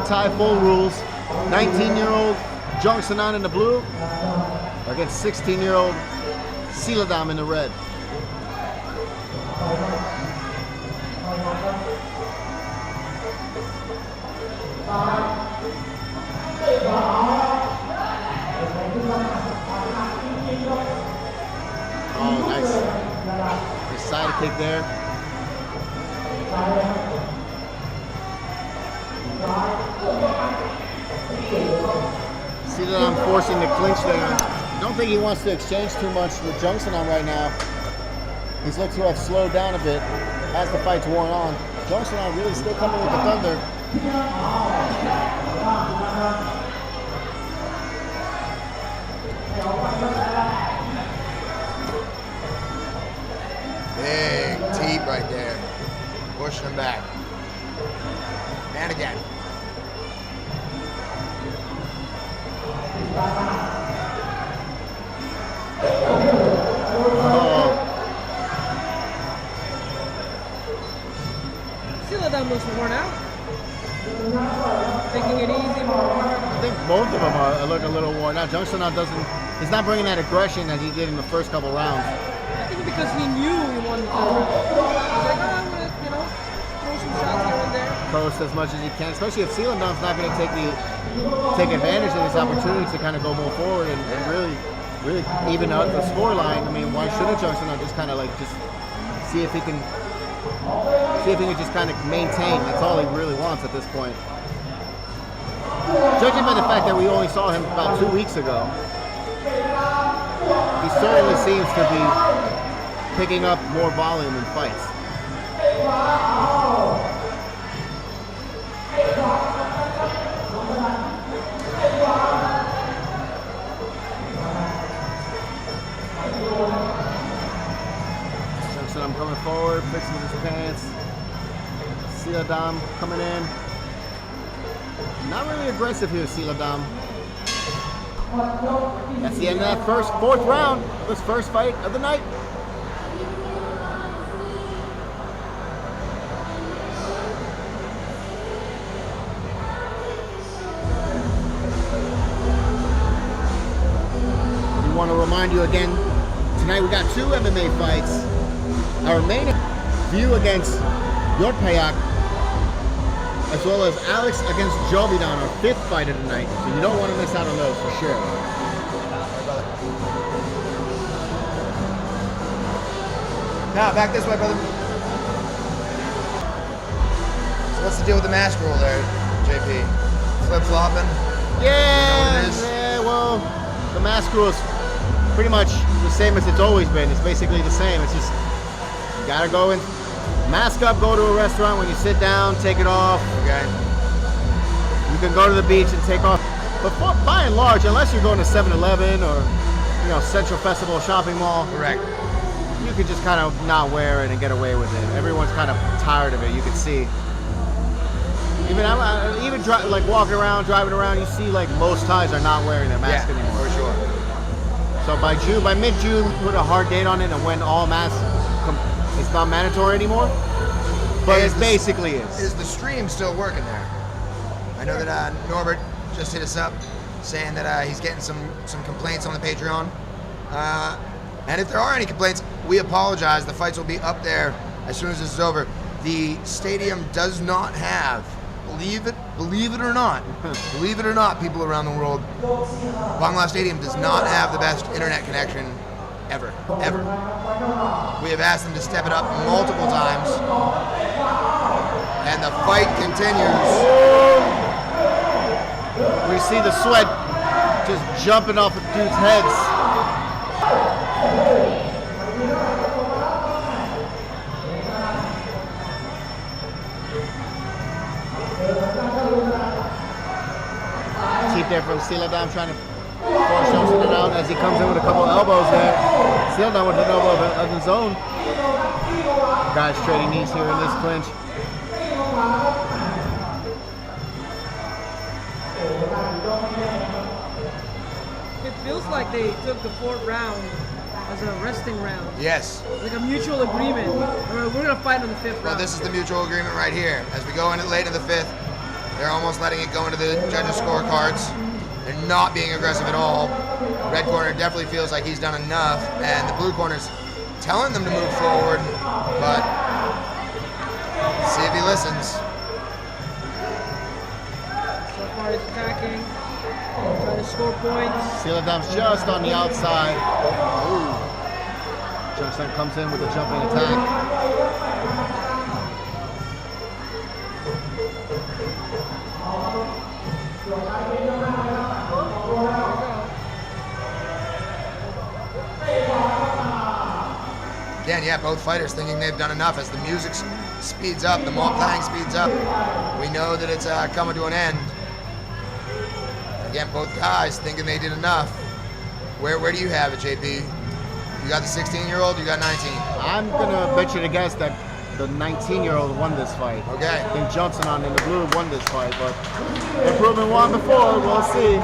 Thai, full rules. 19-year-old Jong Sanan in the blue against 16-year-old Siladam in the red. Oh, nice. Nice side kick there. See that I'm forcing the clinch there. I don't think he wants to exchange too much with Jong Sanan right now. He's looked to have slowed down a bit as the fight's worn on. Jong Sanan really still coming with the thunder. Big teep right there. Pushing him back. And again. Siladam looks worn out. Taking it easy, more hard. I think both of them look a little worn out. Jong Sanan he's not bringing that aggression that he did in the first couple rounds. I think because he knew he wanted to throw. He's like, oh, I'm gonna, throw some shots here and there. Coast as much as he can, especially if Siladam's not going to take advantage of this opportunity to kind of go more forward and really even out the score line. I mean, why shouldn't Jong Sanan just kind of just see if he can just kind of maintain? That's all he really wants at this point. Judging by the fact that we only saw him about 2 weeks ago, he certainly seems to be picking up more volume in fights. Sanan coming forward, fixing his pants. Siladam coming in. Not really aggressive here, Siladam. That's the end of that fourth round. This first fight of the night. We want to remind you again, tonight we got 2 MMA fights. Our main view against Yorpayak, as well as Alex against Jovidan, our 5th fight of the night. So you don't want to miss out on those for sure. Now, back this way, brother. So what's the deal with the mask rule there, JP? Flip-flopping? Yeah, well, the mask rule is pretty much the same as it's always been. It's basically the same. It's just, you gotta go in, mask up, go to a restaurant. When you sit down, take it off. Okay. You can go to the beach and take off. But by and large, unless you're going to 7-Eleven or Central Festival shopping mall, correct, you can just kind of not wear it and get away with it. Everyone's kind of tired of it. You can see. Even like walking around, driving around, you see like most Thais are not wearing their mask anymore. For sure. So by mid-June, put a hard date on it, and when all masks, it's not mandatory anymore. But it basically is. Is the stream still working there? I know that Norbert just hit us up saying that he's getting some complaints on the Patreon. And if there are any complaints, we apologize. The fights will be up there as soon as this is over. The stadium does not have, believe it or not, people around the world, Bangla Stadium does not have the best internet connection ever. We have asked them to step it up multiple times, and the fight continues. We see the sweat just jumping off of dudes' heads. Keep there from Siladam trying to force Johnson out as he comes in with a couple of elbows there. Siladam with an elbow of his own. Guys trading knees here in this clinch. It feels like they took the 4th round as a resting round. Yes. Like a mutual agreement. We're going to fight on the 5th round. Well, this is the mutual agreement right here. As we go in late in the 5th, They're almost letting it go into the judges' scorecards. They're not being aggressive at all. Red corner definitely feels like he's done enough, and the blue corner's telling them to move forward, but see if he listens. So far he's attacking, trying to score points. Sealandam's just on the outside. Ooh. Junction comes in with a jumping attack. Again, yeah, both fighters thinking they've done enough. As the music speeds up, the more playing speeds up, we know that it's coming to an end. Again, both guys thinking they did enough. Where do you have it, JP? You got the 16-year-old, you got 19? I'm going to bet you to guess that the 19-year-old won this fight. Okay. I think Johnson in the blue won this fight, but improvement won before. We'll see.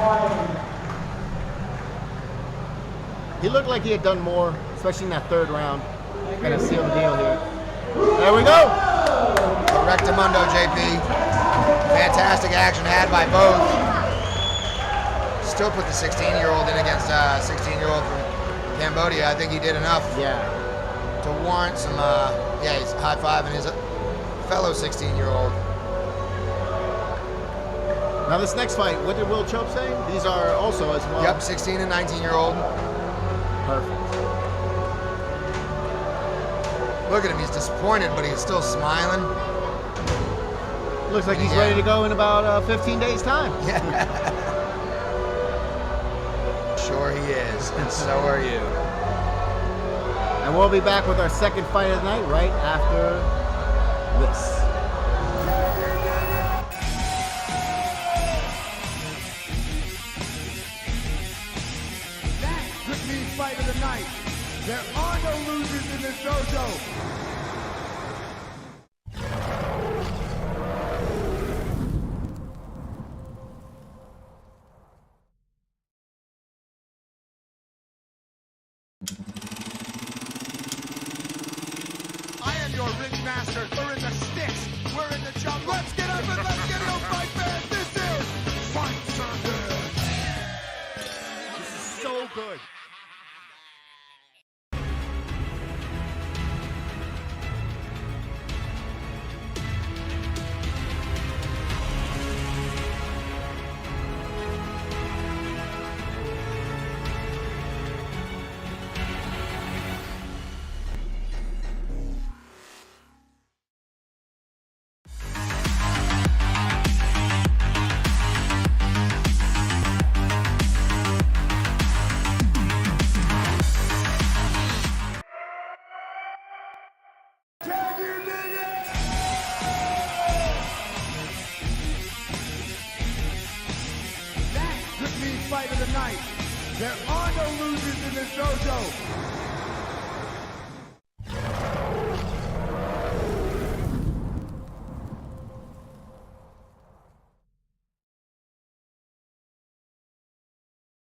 He looked like he had done more, especially in that third round. Gonna seal the deal here. There we go. Rectamundo, JP. Fantastic action had by both. Still put the 16-year-old in against a 16-year-old from Cambodia. I think he did enough. Yeah. To warrant some, yeah, he's high-fiving his fellow 16-year-old. Now this next fight, what did Will Chope say? These are also as well. Yep, 16 and 19-year-old. Perfect. Look at him, he's disappointed, but he's still smiling. Looks like he's ready to go in about 15 days' time. Yeah. Sure he is, and so are you. And we'll be back with our second fight of the night right after this. That could be fight of the night. There are no losers in this dojo. I am your ring master. We're in the sticks. We're in the jungle. Let's get up and let's get your fight, man. This is Fight Sunday. This is so good. Fight of the night. There are no losers in this dojo.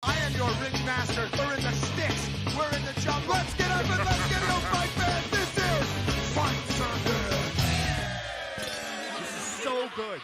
I am your ring master. We're in the sticks. We're in the jungle. Let's get up and let's get your fight, man. This is Fight Sunday. This is so good.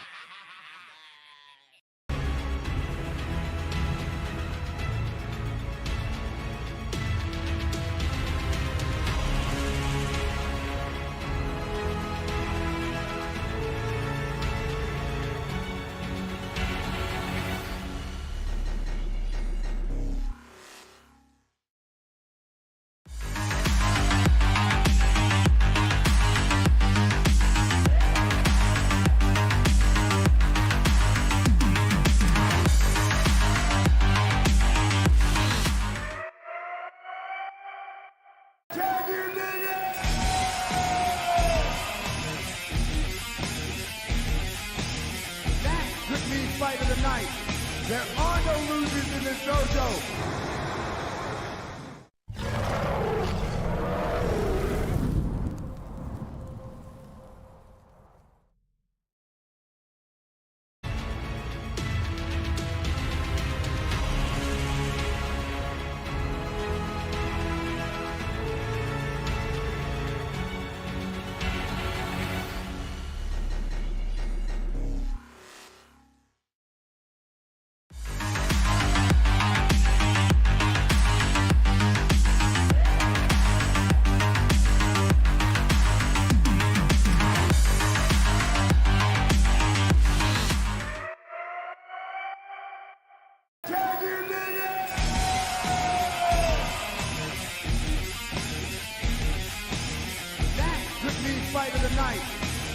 Fight of the night. There are no losers in this dojo.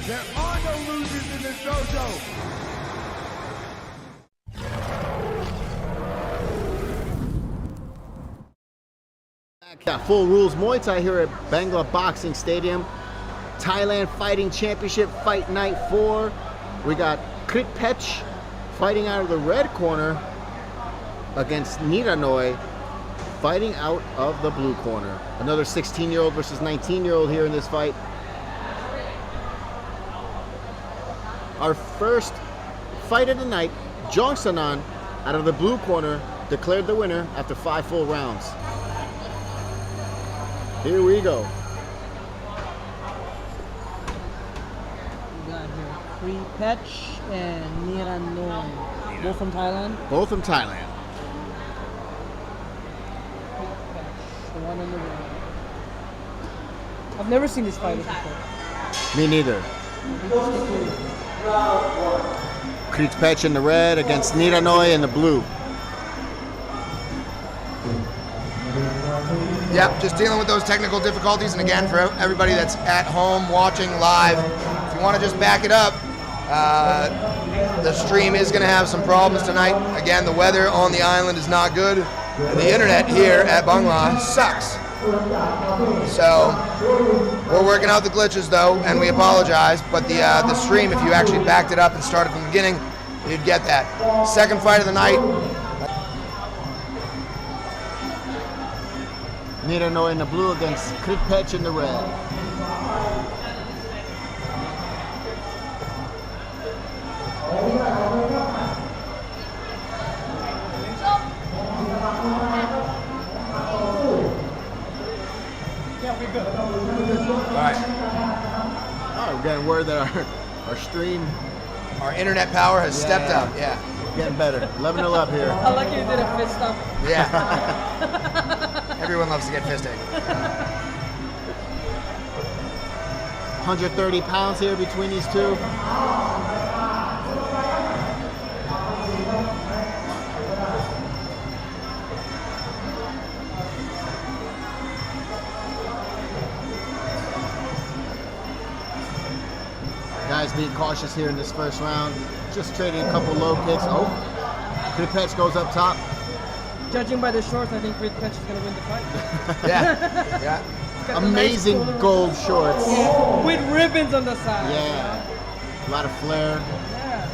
There are no losers in this dojo. Yeah, full rules Muay Thai here at Bangla Boxing Stadium. Thailand Fighting Championship Fight Night 4. We got Krit Pech fighting out of the red corner against Niranoi fighting out of the blue corner. Another 16-year-old versus 19-year-old here in this fight. Our first fight of the night, Jongsanan out of the blue corner declared the winner after 5 full rounds. Here we go. We got here Krit Pech and Niranoi. Both from Thailand. Both from Thailand. The one on the right. I've never seen this fight before. Me neither. Krit Pech in the red against Niranoi in the blue. Yep, just dealing with those technical difficulties. And again, for everybody that's at home watching live, if you want to just back it up, the stream is going to have some problems tonight. Again, the weather on the island is not good, and the internet here at Bangla sucks. So we're working out the glitches though, and we apologize. But the stream, if you actually backed it up and started from the beginning, you'd get that. Second fight of the night. Niranoi in the blue against Krit Pech in the red. All right. Oh, we're getting word that our stream Our internet power has stepped up. Yeah. getting better. Leveling up here. I like you did a fist up. Yeah. Everyone loves to get fisting. 130 pounds here between these two. Guys being cautious here in this first round. Just trading a couple low kicks. Oh, Krit Pech goes up top. Judging by the shorts, I think Krit Pech is going to win the fight. Yeah. Yeah. Got the Amazing nice gold shorts. Yeah, with ribbons on the side. Yeah, a lot of flair. Yeah.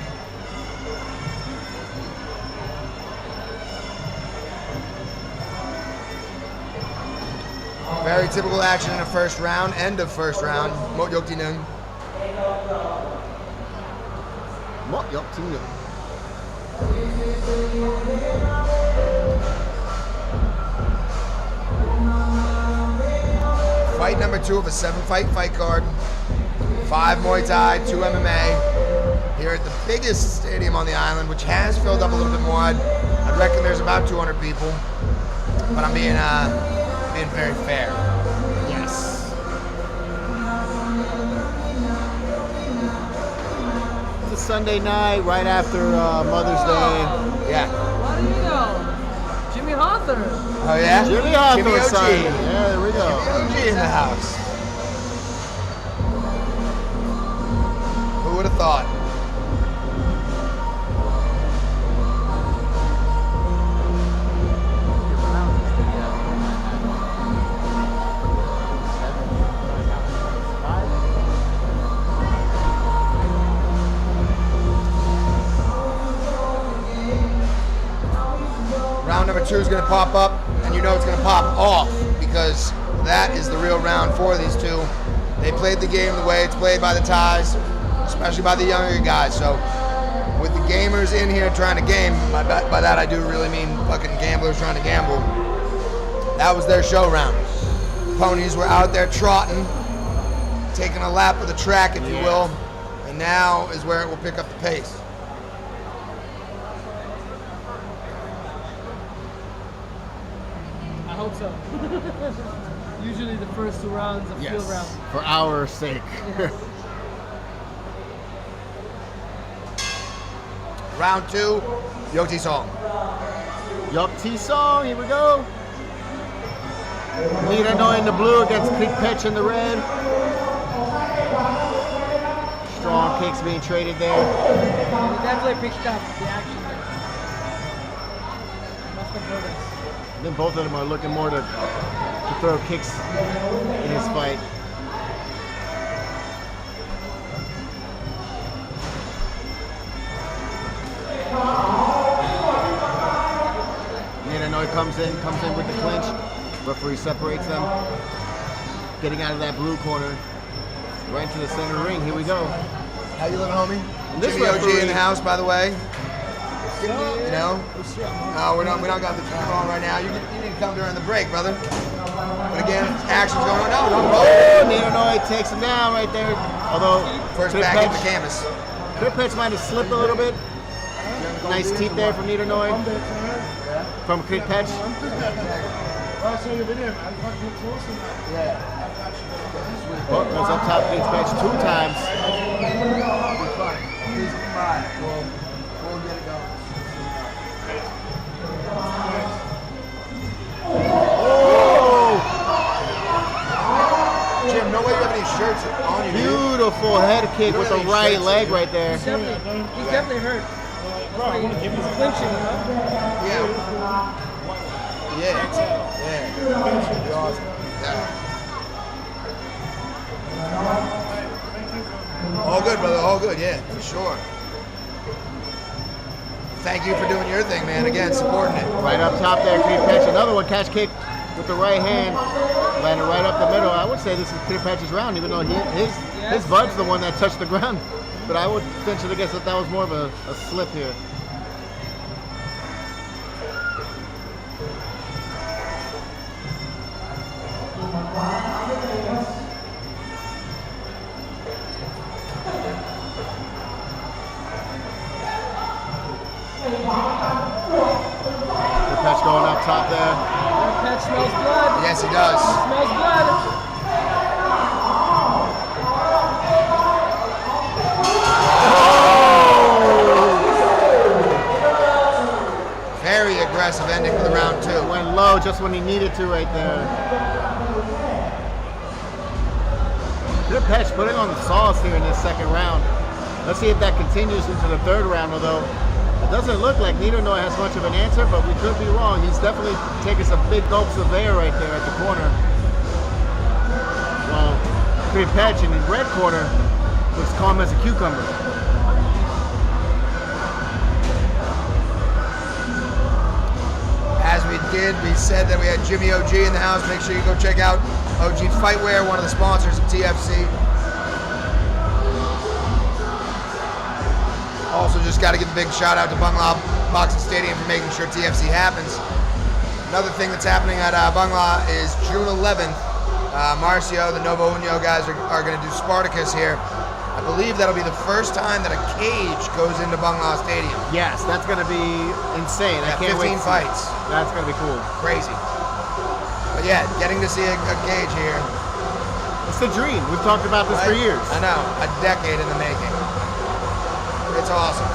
Very typical action in the first round, end of first round. Mot Yok Tinung. Mot Yok Tinung. Fight number 2 of a 7-fight fight card. 5 Muay Thai, 2 MMA. Here at the biggest stadium on the island, which has filled up a little bit more. I'd reckon there's about 200 people, but I'm being very fair. Yes. It's a Sunday night right after Mother's Day. Yeah. What do you know? Jimmy Hawthorne. Oh yeah? Jimmy Hawthorne OG. Sunday. Yeah, there we go. OG in the house. Who would have thought? Round number 2 is going to pop up, and you know it's going to pop off, because that is the real round for these two. They played the game the way it's played by the Thais, especially by the younger guys. So with the gamers in here trying to game, by that I do really mean fucking gamblers trying to gamble, that was their show round. Ponies were out there trotting, taking a lap of the track, if you will, and now is where it will pick up the pace. I hope so. Usually the first 2 rounds are field rounds. For our sake. Yes. Round 2, Yoti Song. Yok T-Song, here we go. Niranoi in the blue against Krit Pech in the red. strong kicks being traded there. He definitely picked up the action there. Must have noticed. I think both of them are looking more to throw kicks in this fight. Ninoy comes in with the clinch. Referee separates them. Getting out of that blue corner. Right into the center ring. Here we go. How you living, homie? This Jimmy OG referee- in the house, by the way. You know? No, we don't got the camera on right now. You need to come during the break, brother. But again, action's going on. No, don't roll. Ninoy takes him down right there. Although First Kripetch- back in the canvas. Kripetch might have slipped a little bit. Nice teeth there from Ninoy. From Kripetch. Oh, goes up top Kripetch 2 times. Please come by. We'll get it going. Oh! Jim, no way you have any shirts on you. Beautiful head kick with the right leg right there. He's definitely hurt. He's clinching, you know? Yeah. You're awesome. All good, brother. All good. Yeah, for sure. Thank you for doing your thing, man. Again, supporting it. Right up top there, Kripetch. Another one, catch kick with the right hand. Landed right up the middle. I would say this is Kripetch's round, even though his bud's the one that touched the ground. But I would venture to guess that was more of a slip here. Kripetch going up top there. Kripetch smells blood. Yes, he does. Smells blood. Very aggressive ending to the round 2. Went low just when he needed to right there. Kripetch putting on the sauce here in this second round. Let's see if that continues into the third round, although it doesn't look like Ninoy has much of an answer, but we could be wrong. He's definitely taking some big gulps of air right there at the corner. While Kripetch in the red corner looks calm as a cucumber. As we did, we said that we had Jimmy OG in the house. Make sure you go check out OG Fightwear, one of the sponsors of TFC. Also, just got to give a big shout out to Bangla Boxing Stadium for making sure TFC happens. Another thing that's happening at Bangla is June 11th. Marcio, the Novo Union guys are going to do Spartacus here. I believe that'll be the first time that a cage goes into Bangla Stadium. Yes, that's going to be insane. I Yeah, can't 15 wait. fights. That's going to be cool. Crazy. But yeah, getting to see a cage here. It's the dream. We've talked about this for Right? years. I know, a decade in the making. It's awesome.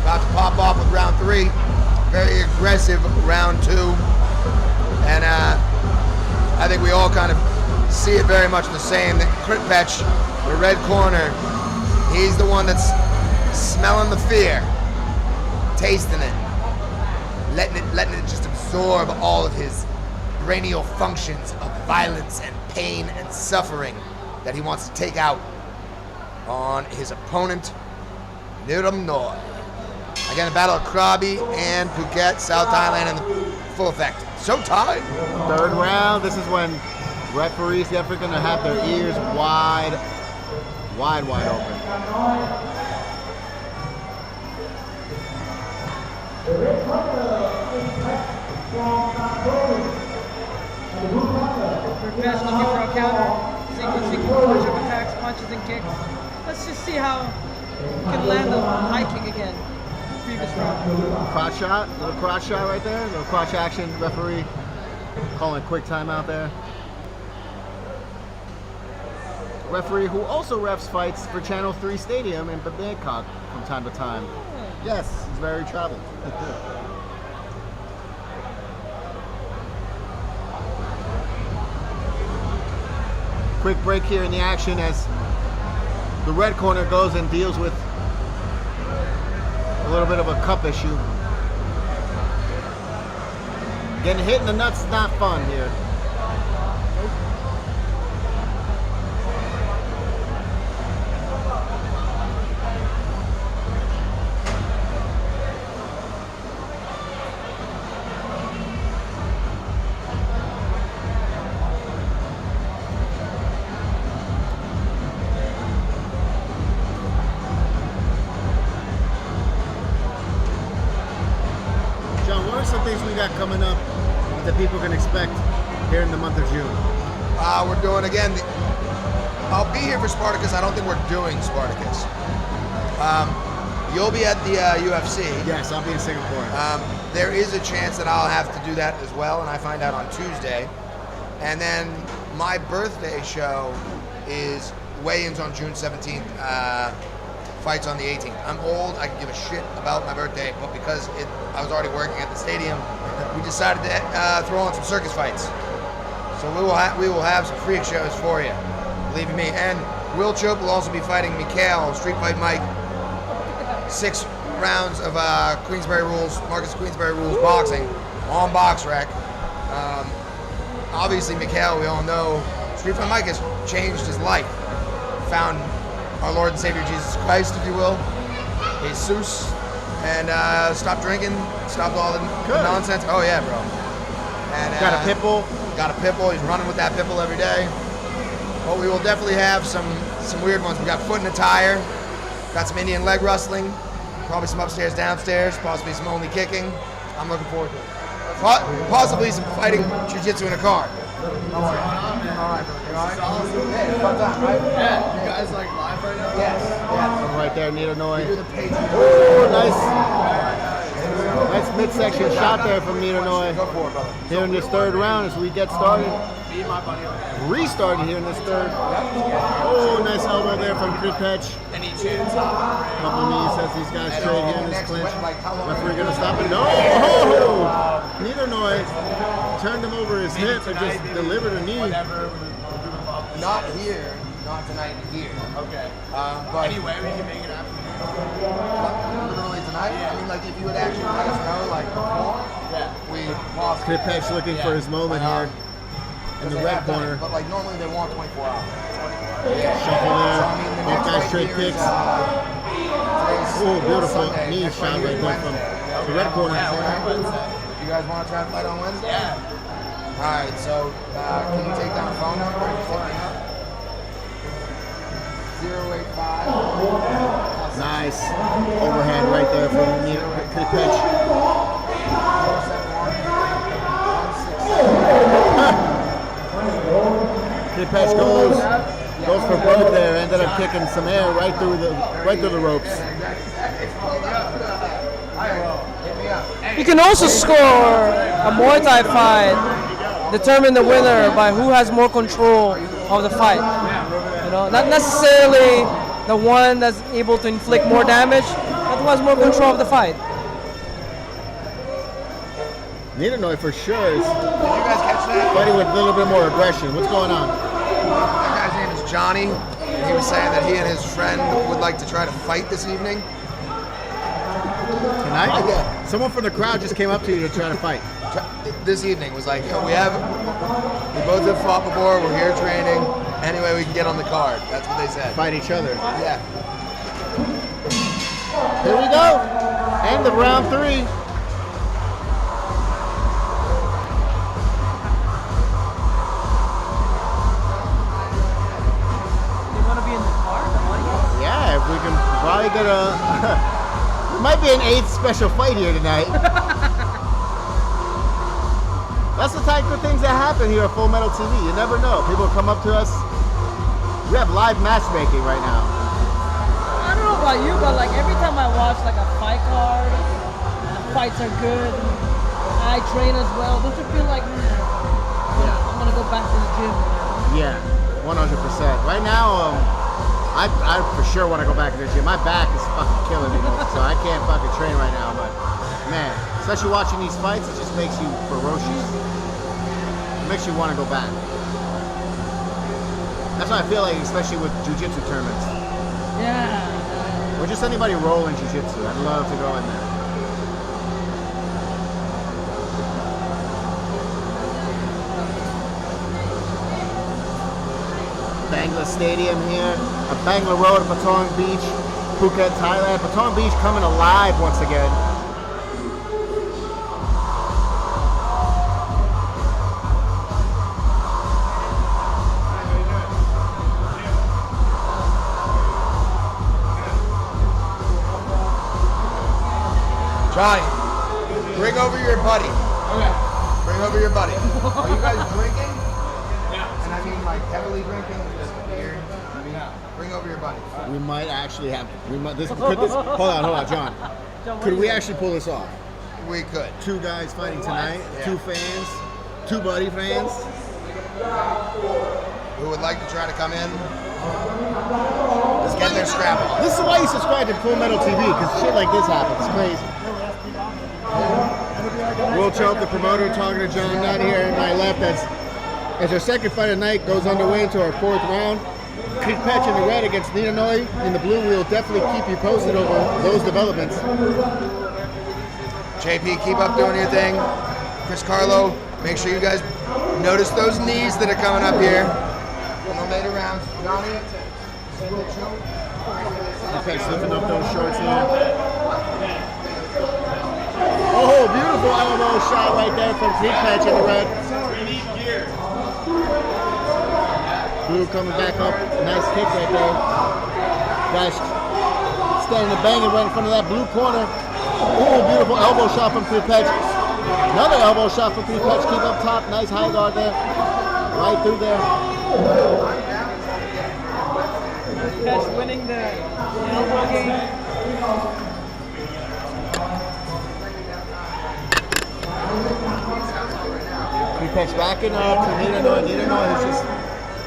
About to pop off with round 3. Very aggressive round 2. And I think we all kind of see it very much the same. That Kripetch, the red corner, he's the one that's smelling the fear, tasting it, letting it just absorb all of his brainial functions of violence and pain and suffering that he wants to take out on his opponent, Ninoy. Again, the battle of Krabi and Phuket, South Thailand in full effect. Showtime! Third round, this is when referees definitely going to have their ears wide open. Kripetch looking for a counter. Sequencing bunch of attacks, punches, and kicks. Let's just see how he can land a high kick again. Previous round. Crotch shot, little crotch shot right there, little crotch action. Referee calling a quick timeout there. Referee who also refs fights for Channel 3 Stadium in Bangkok from time to time. Yes, he's very traveled. quick break here in the action as the red corner goes and deals with a little bit of a cup issue. Getting hit in the nuts is not fun here. Some things we got coming up that people can expect here in the month of June. We're doing again. I'll be here for Spartacus. I don't think we're doing Spartacus. You'll be at the UFC. Yes, I'll be in Singapore. There is a chance that I'll have to do that as well, and I find out on Tuesday. And then my birthday show is weigh-ins on June 17th. Fights on the 18th. I'm old. I can give a shit about my birthday, but because I was already working at the stadium, we decided to throw on some circus fights. So we will have some freak shows for you. Believe me. And Will Chope will also be fighting Mikhail, Street Fight Mike. 6 rounds of Queensberry Rules, Marcus Queensberry Rules boxing on BoxRec. Obviously, Mikhail, we all know, Street Fight Mike has changed his life. Found our Lord and Savior Jesus Christ, if you will, Jesus, and stopped drinking, stopped all the nonsense. Oh yeah, bro. And got a pit bull. Got a pit bull. He's running with that pit bull every day. But we will definitely have some weird ones. We got foot in a tire. Got some Indian leg wrestling. Probably some upstairs, downstairs. Possibly some only kicking. I'm looking forward to it. Possibly some fighting jiu-jitsu in a car. All right. Yeah, you guys like live right now? Yes. Right there, Nito Noi. Do the page. Oh, nice midsection shot there from Nito Noi. Go for it, brother. Here in this third round as we get started. Me and my buddy. Restarted here in this third. Oh, nice elbow there from Kripech. And he chins. Couple knees as these guys trade here in this clinch. Referee gonna stop it. No! Oh! Nito Noi turned him over his hip and just delivered a knee. Not here, not tonight here. Okay. But Anyway, we can make it happen. literally tonight. I mean, like if you would actually let us know, like before, we lost. Kripech looking for his moment here in the red corner. But like normally they want 24 hours. Shuffle there. Both guys trade kicks. Oh, beautiful knee shot right there from the red corner. You guys want to try and fight on Wednesday? Yeah. All right. So can you take down a phone number and just hit me up? 085. Nice overhand right there from Kripech. 471. Kripech goes for broke there. Ended up kicking some air right through the ropes. You can also score a Muay Thai fight, determine the winner by who has more control of the fight. You know, not necessarily the one that's able to inflict more damage, but who has more control of the fight. Nito Noi for sure is Did you guys catch that? fighting with a little bit more aggression. What's going on? That guy's name is Johnny. And he was saying that he and his friend would like to try to fight this evening. Tonight? Yeah. Someone from the crowd just came up to you to try to fight. This evening was like, we both have fought before. We're here training. Anyway, we can get on the card. That's what they said. Fight each other. Yeah. Here we go. End of round 3. Yeah, if we can probably get a... It might be an 8th special fight here tonight. That's the type of things that happen here at Full Metal TV. You never know. People come up to us. We have live matchmaking right now. I don't know about you, but like every time I watch like a fight card, the fights are good. I train as well. Don't you feel like, I'm gonna go back to the gym? Yeah, 100%. Right now, I for sure want to go back to the gym. My back is fucking killing me, so I can't fucking train right now. But man, especially watching these fights, it just makes you ferocious. It makes you want to go back. That's why I feel like, especially with jiu-jitsu tournaments, Yeah. or just anybody rolling jiu-jitsu, I'd love to go in there. Bangla Stadium here, a Bangla Road, Patong Beach, Phuket, Thailand. Patong Beach coming alive once again. Johnny, bring over your buddy. Okay. Bring over your buddy. Are you guys drinking? Yeah. And I mean like heavily drinking, just beer. I mean, bring over your buddy. We might actually have. Hold on, John. Could we actually pull this off? We could. Two guys fighting tonight, Yeah. two fans, two buddy fans. Who would like to try to come in? Just get their strap on. This is why you subscribe to Full Metal TV, because shit like this happens. It's crazy. Will Chope, the promoter, talking to John down here at my left. As our second fight of the night goes underway into our fourth round. Creek Patch in the red against Ninanoy in the blue. We'll definitely keep you posted over those developments. JP, keep up doing your thing. Chris Carlo, make sure you guys notice those knees that are coming up here in the later rounds. Johnny, Okay, slipping up those shorts here. Oh, beautiful elbow shot right there from Creek Patch in the red. Blue coming back up. Nice kick right there. Guys standing and banging right in front of that blue corner. Oh, beautiful elbow shot from Creek Patch. Another elbow shot from Creek Patch. Keep up top. Nice high guard there. Right through there. That's winning the elbow game. Creek Patch backing up to Ninanoy. Ninanoy is just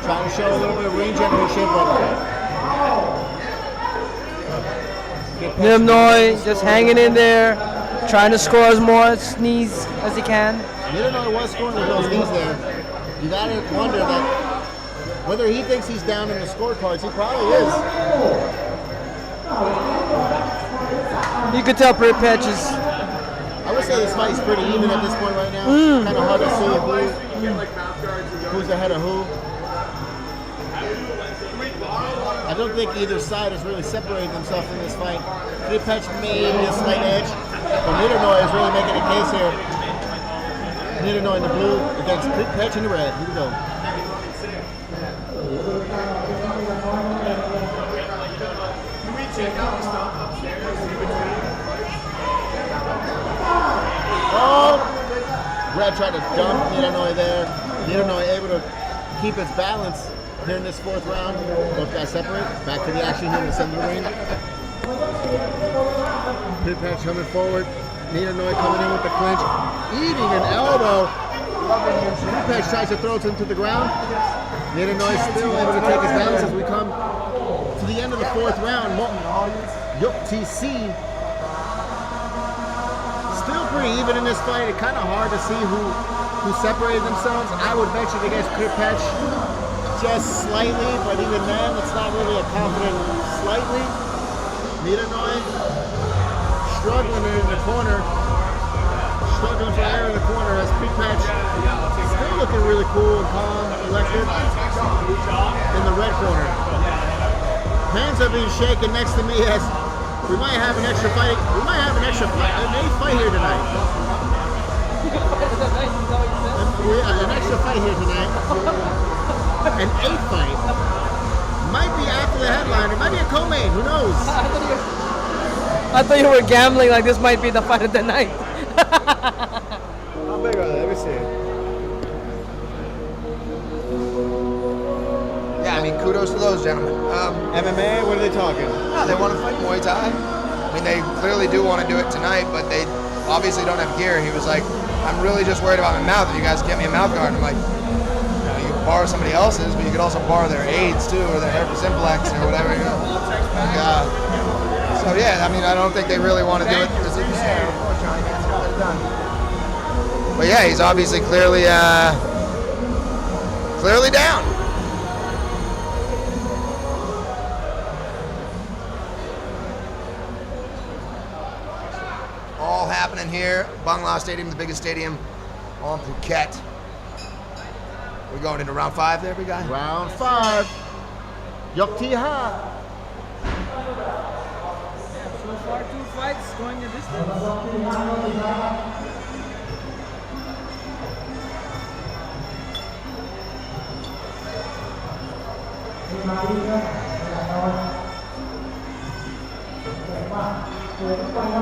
trying to show a little bit of range generation, but Ninanoy just hanging in there, trying to score as much knees as he can. Ninanoy was scoring with those knees there. You gotta wonder that whether he thinks he's down in the scorecards, he probably is. You could tell Creek Patch is. I would say this fight is pretty even at this point right now. Kind of hard to see who's ahead of who. I don't think either side has really separated themselves in this fight. Creek Patch may be a slight edge, but Ninanoy is really making a case here. Ninanoy in the blue against Creek Patch in the red. Here we go. Oh! Brad tried to dump Ninanoy there. Ninanoy able to keep his balance here in this fourth round. Both guys separate. Back to the action here in the center of the ring. Creek Patch coming forward. Ninanoy coming in with the clinch. Eating an elbow. Creek Patch tries to throw him to the ground. Ninanoy still able to take his balance as we come to the end of the fourth round. Yuk TC still pretty even in this fight. It's kind of hard to see who separated themselves. I would venture against Creek Patch just slightly, but even then, it's not really a confident slightly. Ninanoy struggling in the corner, struggling for air in the corner as Creek Patch still looking really cool and calm, collected in the red corner. Hands are being shaken next to me as we might have an extra fight. We might have an extra fight, an eighth fight here tonight. An extra fight here tonight. An eighth fight. Might be after the headline. It might be a co-main. Who knows? I thought you were gambling like this might be the fight of the night. How big are they? Let me see. Yeah, I mean, kudos to those gentlemen. MMA? What are they talking? No, they want to fight Muay Thai. I mean, they clearly do want to do it tonight, but they obviously don't have gear. He was like, I'm really just worried about my mouth. If you guys get me a mouth guard, I'm like, you can borrow somebody else's, but you could also borrow their aids too, or their herpes simplex or whatever. You know. So yeah, I mean, I don't think they really want to do it. But yeah, he's obviously clearly down. here, Bangla Stadium, the biggest stadium on Phuket. We're going into round 5 there, big guy? Round 5. Yok Ti Ha. So far, 2 fights going the distance.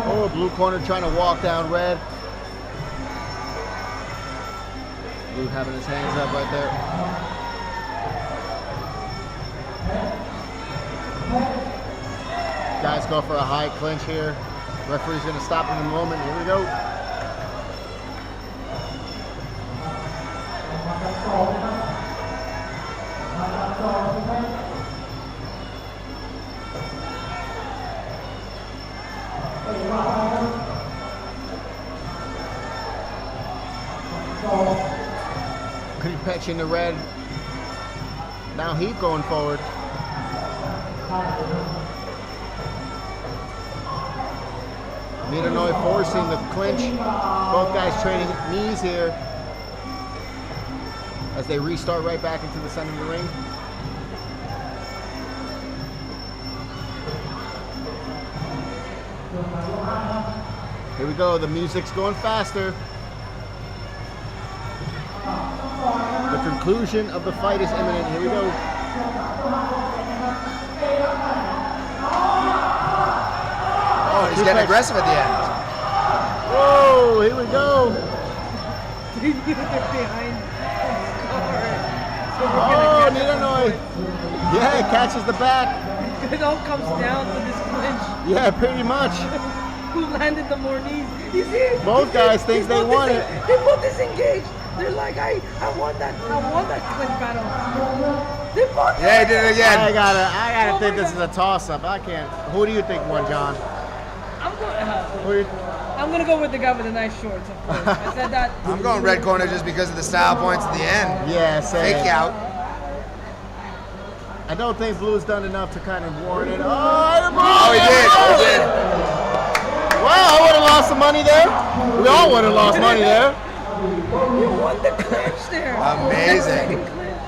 Oh, blue corner trying to walk down red. Blue having his hands up right there. Guys go for a high clinch here. Referee's going to stop in a moment. Here we go. Pretty patch in the red. Now Heath going forward. Miranoi forcing the clinch. Both guys trading knees here as they restart right back into the center of the ring. Here we go, the music's going faster. The conclusion of the fight is imminent. Here we go. Oh, he's getting aggressive at the end. Whoa, here we go. Oh, Niranoi. Yeah, catches the back. It all comes down to this clinch. Yeah, pretty much. Who landed the more knees? You see? Both guys think they won it. They both disengaged. They're like, I won that clinch battle. They both. Yeah, he did it again. I gotta Oh think my this is God. a toss-up. I can't. Who do you think won, John? I'm gonna go with the guy with the nice shorts. Of course. I said that. I'm going red corner just because of the style points at the end. Yeah, same. Fake out. I don't think Blue's done enough to kind of warrant it. Oh, Oh, he did. He did. Wow, I would have lost some money there. We all would have lost money there. You won the clinch there. Amazing. The clinch.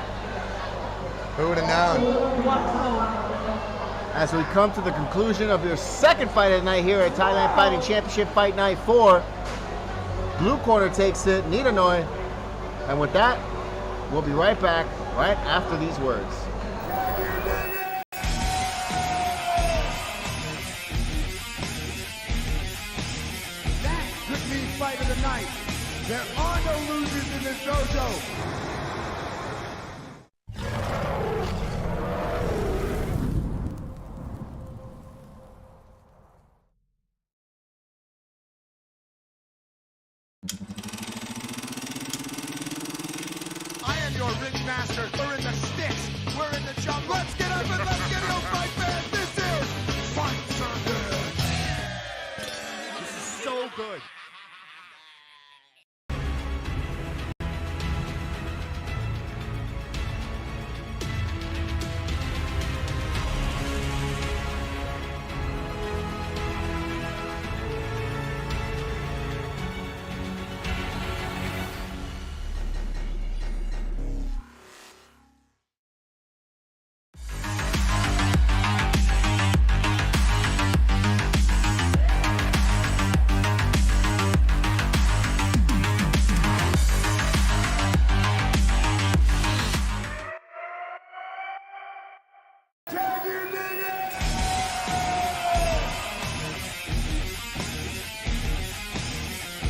Who would have known? Wow. As we come to the conclusion of your second fight of the night here at Thailand Fighting Championship Fight Night 4, blue corner takes it, Niranoi. And with that, we'll be right back right after these words. That could be fight of the night. There are no losers in this dojo. I am your ring master. We're in the sticks. We're in the jungle. Let's get up and let's get it, fight fans. This is Fight Circuit. This is so good.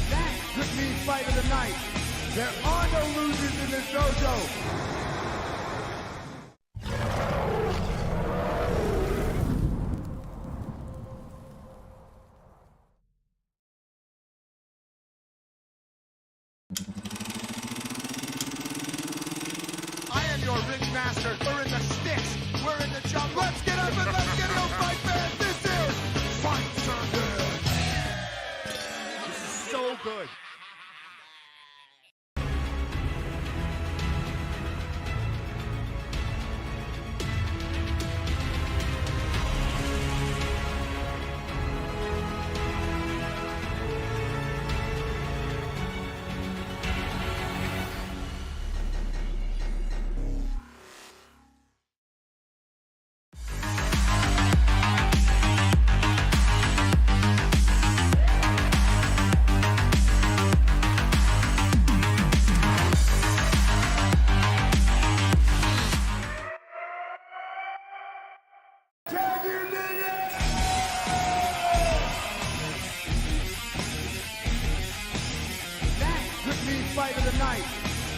That could be fight of the night. There are no losers in this dojo. I am your ring master. We're in the sticks. We're in the jungle. Let's get up and let's get it, fight fans. This is Fight Circuit. This is so good.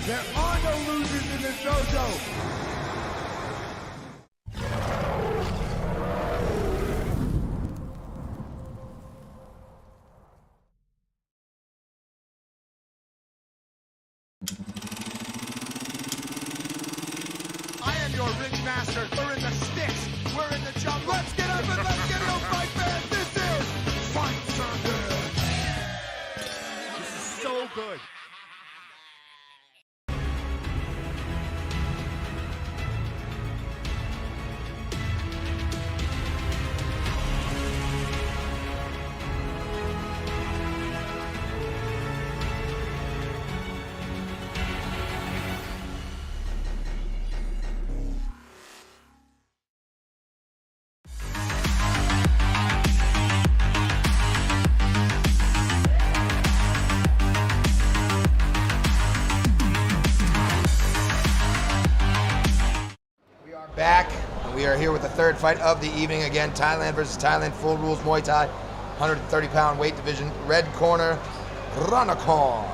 There are no losers in this dojo. I am your ring master. We're in the sticks. We're in the jungle. Let's get up and let's get no fight fans. This is Fight Circuit. This is so good. Back, and we are here with the third fight of the evening. Again, Thailand versus Thailand, full rules Muay Thai, 130-pound weight division. Red corner, Ranakon.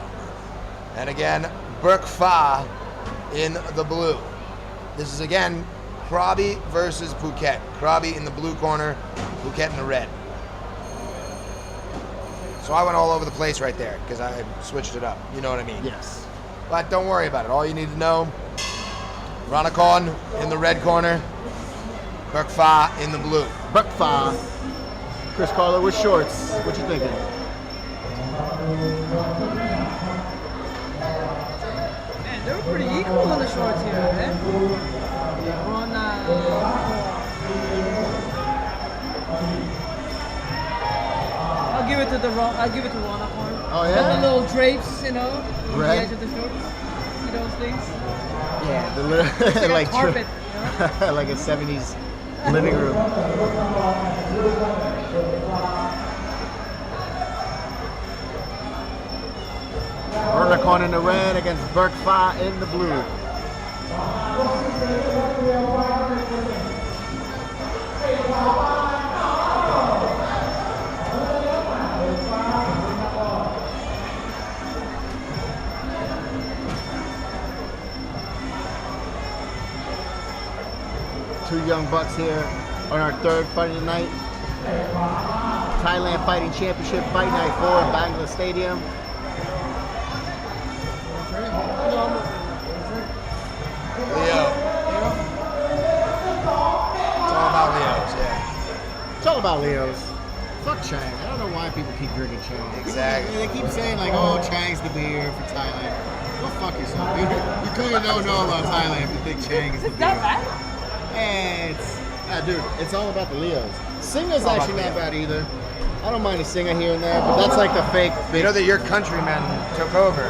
And again, Burk Fa in the blue. This is again Krabi versus Phuket. Krabi in the blue corner, Phuket in the red. So I went all over the place right there because I switched it up. You know what I mean? Yes. But don't worry about it. All you need to know, Ranakon in the red corner, Burk Fa in the blue. Burk Fa. Chris Carlo with shorts. What you thinking? Man, they were pretty equal in the shorts here, man. I'll give it to Ranakon. Oh, yeah? Got the little drapes, you know, on the Red? edge of the shorts. See those things? Yeah, the little Like, like a carpet, you know? like a 70s living room. Ranakon in the red against Burk Fa in the blue. Two young bucks here on our third fight of the night. Thailand Fighting Championship Fight Night 4 in Bangla Stadium. Leo. It's all about Leos, yeah. It's all about Leos. Fuck Chang. I don't know why people keep drinking Chang. Exactly. They keep saying like, oh, Chang's the beer for Thailand. Go fuck yourself. You clearly don't know about Thailand if you think Chang is the beer. Is that right? Dude, it's all about the Leos. Singa's actually not bad either. I don't mind a Singa here and there, but that's like the fake. You know that your countrymen took over.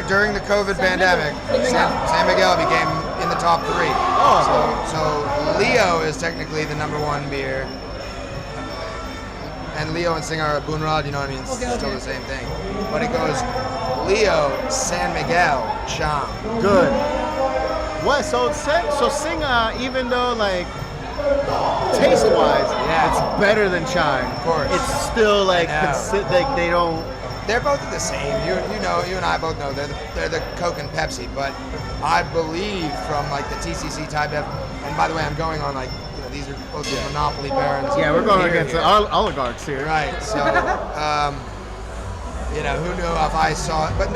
During the COVID pandemic, San Miguel became in the top 3. So Leo is technically the #1 beer. And Leo and Singa are a Bunrad, you know what I mean? It's still the same thing. But it goes Leo, San Miguel, Chang. Good. What? So Singa, even though like taste-wise, it's better than Chang. Of course. It's still like like they don't. They're both the same. You know, you and I both know they're the Coke and Pepsi. But I believe from like the TCC Thai Bev, and by the way, I'm going on like, you know, these are both the monopoly barons. Yeah, we're going against here. the oligarchs here. Right. So, you know, who knew if I saw it? But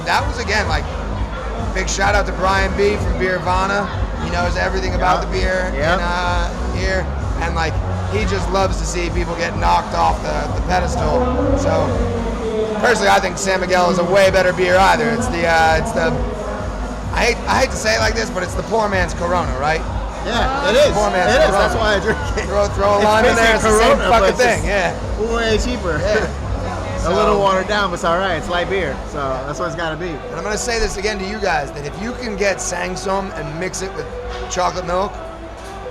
that was again like big shout out to Brian B from Beervana. He knows everything about the beer in here, and like he just loves to see people get knocked off the pedestal. So. Personally, I think San Miguel is a way better beer either. It's the I hate to say it like this, but it's the poor man's Corona, right? Yeah, it is. Poor man's It is. Corona. That's why I drink it. Throw a lime in there. It's the same Corona, fucking but thing. it's Yeah. Way cheaper. Yeah. A little watered down, but it's all right. It's light beer, so that's what it's got to be. And I'm gonna say this again to you guys: that if you can get Sangsum and mix it with chocolate milk,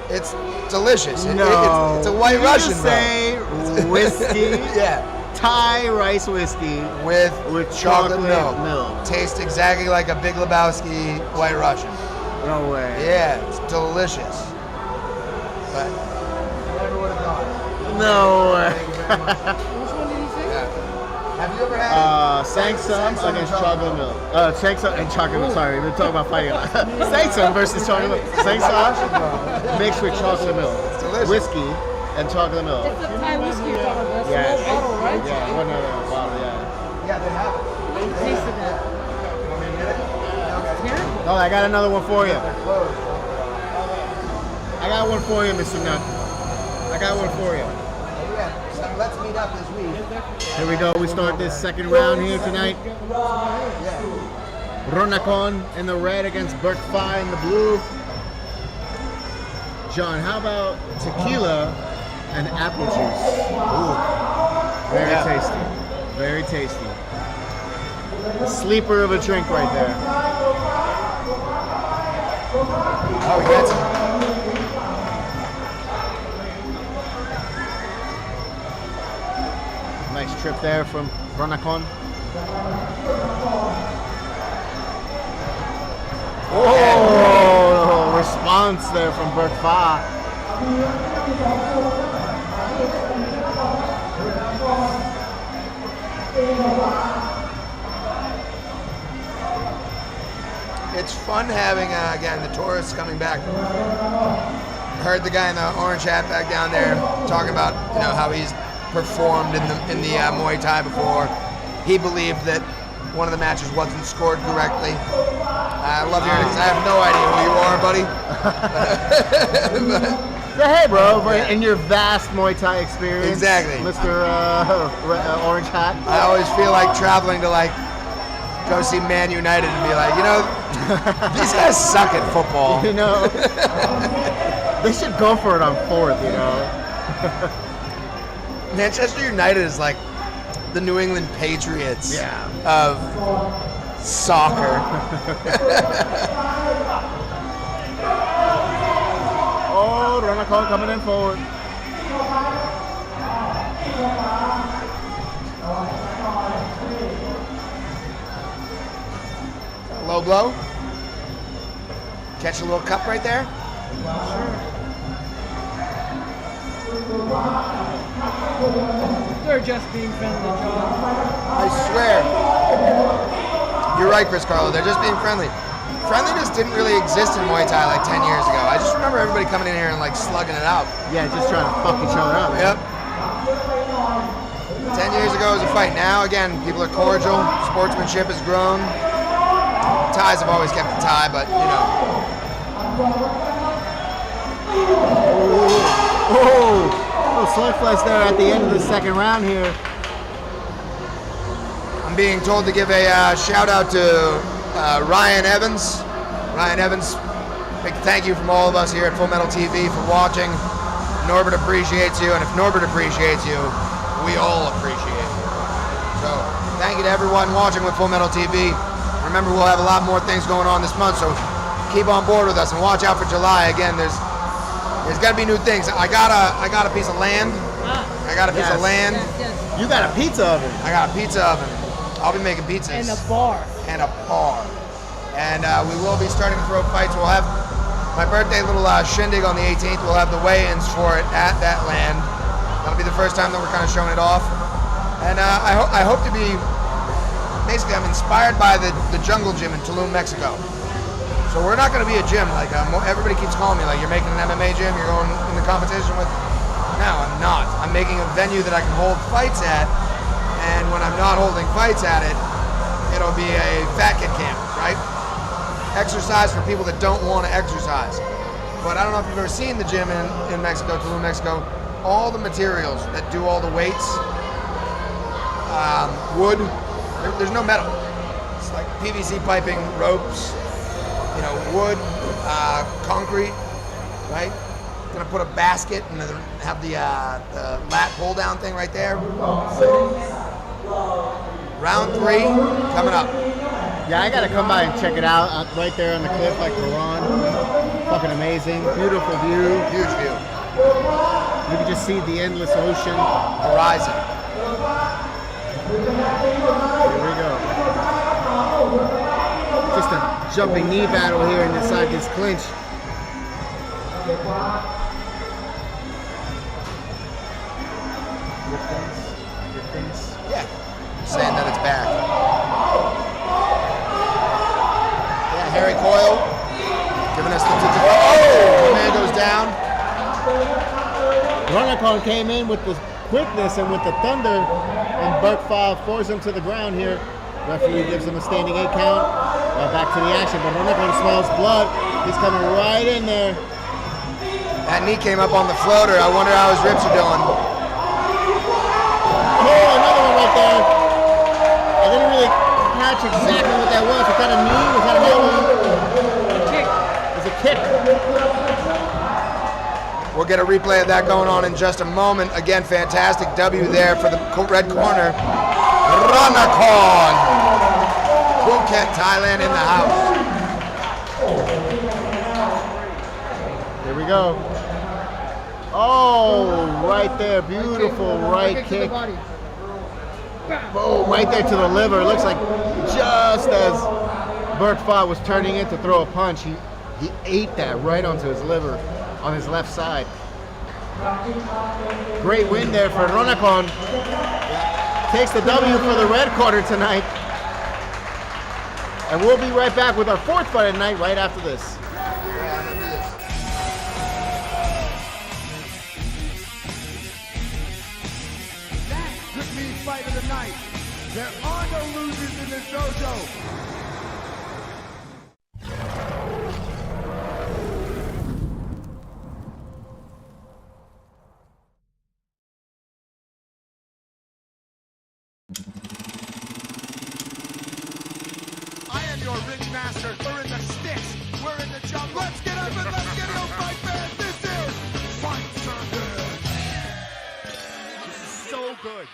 it's delicious. It's a White Russian, bro. Say whiskey. Yeah. Thai rice whiskey with chocolate milk. milk. Tastes exactly like a Big Lebowski White Russian. No way. Yeah, it's delicious. But never would have thought. No way. Which one did you say? Yeah. Have you ever had Sangsum against Chocolate Milk. Sangsum and Chocolate Milk. Sorry, we're talking about fighting. Sangsum versus Chocolate Milk. Sangsum mixed with chocolate milk. It's delicious. Whiskey and chocolate milk. It's a Thai whiskey you're talking about. It's Yeah. a small bottle, right? Yeah, one other bottle, yeah. Yeah, they have it. I tasted that. Terrible. Oh, I got another one for you. I got one for you, Mr. Nut. I got one for you. Yeah, so let's meet up this week. Here we go. We start this second round here tonight. Ronacon in the red against Burt Fai in the blue. John, how about tequila and apple juice? Ooh. Very tasty. Very tasty. A sleeper of a drink right there. Oh, he gets it. Nice trip there from Ronacon. Oh, response there from Burt Fai. It's fun having, again, the tourists coming back. Heard the guy in the orange hat back down there talking about, you know, how he's performed in the Muay Thai before. He believed that one of the matches wasn't scored correctly. I love hearing it 'cause I have no idea who you are, buddy. So, hey, bro, in your vast Muay Thai experience, Exactly. Mr. Orange Hat. I always feel like traveling to go see Man United and be like, you know, these guys suck at football. You know, they should go for it on 4th, you know. Manchester United is like the New England Patriots of soccer. Oh, Ronacon coming in forward. Low blow. Catch a little cup right there. They're just being friendly, John. I swear. You're right, Chris Carlo. They're just being friendly. Friendliness didn't really exist in Muay Thai like 10 years ago. I just remember everybody coming in here and like slugging it out. Yeah, just trying to fuck each other up. Man. Yep. 10 years ago was a fight. Now, again, people are cordial. Sportsmanship has grown. Ties have always kept a tie, but, you know. Oh, slug flex there at the end of the second round here. I'm being told to give a shout out to Ryan Evans. Ryan Evans, big thank you from all of us here at Full Metal TV for watching. Norbert appreciates you, and if Norbert appreciates you, we all appreciate you. So, thank you to everyone watching with Full Metal TV. Remember, we'll have a lot more things going on this month, so keep on board with us and watch out for July. Again, there's got to be new things. I got a piece of land. I got a piece of land. Yes. You got a pizza oven. I got a pizza oven. I'll be making pizzas. And a bar. And a bar. And we will be starting to throw fights. We'll have my birthday little shindig on the 18th. We'll have the weigh-ins for it at that land. That'll be the first time that we're kind of showing it off. And I hope to be, basically I'm inspired by the Jungle Gym in Tulum, Mexico. So we're not going to be a gym. Like everybody keeps calling me, like, you're making an MMA gym, you're going in the competition with. No, I'm not. I'm making a venue that I can hold fights at. And when I'm not holding fights at it, it'll be a fat kid camp, right? Exercise for people that don't want to exercise. But I don't know if you've ever seen the gym in Mexico, Tulum, Mexico. All the materials that do all the weights, wood, there's no metal. It's like PVC piping, ropes, you know, wood, concrete, right? Gonna put a basket and have the lat pull down thing right there. Round 3 coming up. Yeah, I gotta come by and check it out. Right there on the cliff, like Quran. Fucking amazing. Beautiful view. Huge view. You can just see the endless ocean. Horizon. Here we go. Just a jumping knee battle here inside this clinch. Yeah. saying that it's back. Yeah, Harry Coyle giving us the oh, man goes down. Ronacon came in with the quickness and with the thunder, and Burke 5 forced him to the ground here. Referee gives him a standing 8 count. Back to the action, but Ronacon smells blood. He's coming right in there. That knee came up on the floater. I wonder how his ribs are doing. Oh, another one right there. I didn't really catch exactly what that was. Was that a knee? Was that an elbow? A kick. It was a kick. We'll get a replay of that going on in just a moment. Again, fantastic W there for the red corner. Ronacon. Phuket, Thailand in the house. Here we go. Oh, right there. Beautiful right kick. Oh, right there to the liver. It looks like just as Burke 5 was turning in to throw a punch, he ate that right onto his liver on his left side. Great win there for Ronacon. Takes the W for the red corner tonight. And we'll be right back with our 4th fight of the night right after this. That could be fight of the night. There are no losers in this dojo. I am your ring master. We're in the sticks. We're in the jungle. Let's get up and let's get no fight fans. This is Fight Circuit. This is so good.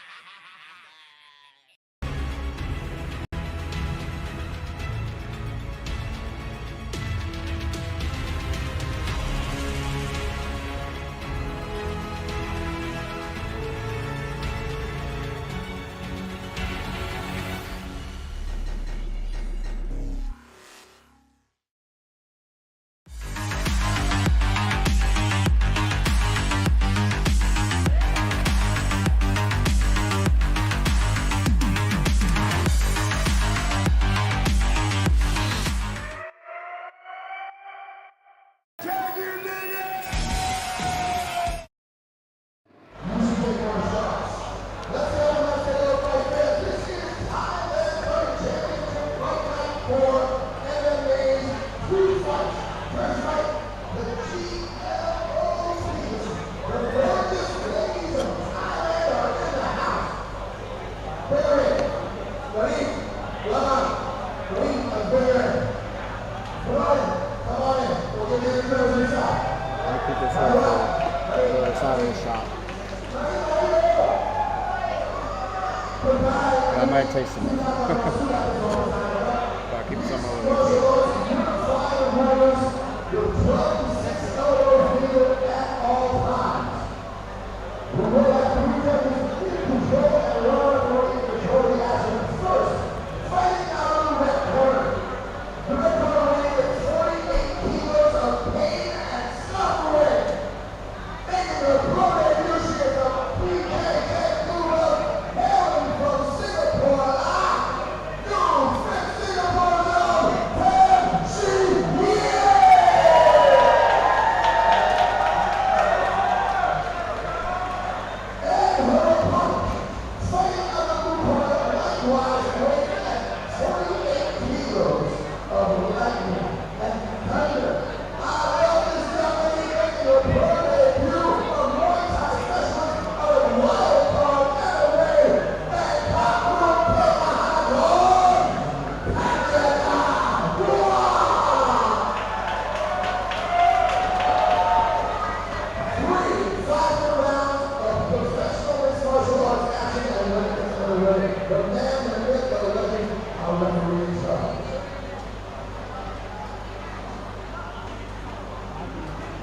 I might taste some. I'll keep some over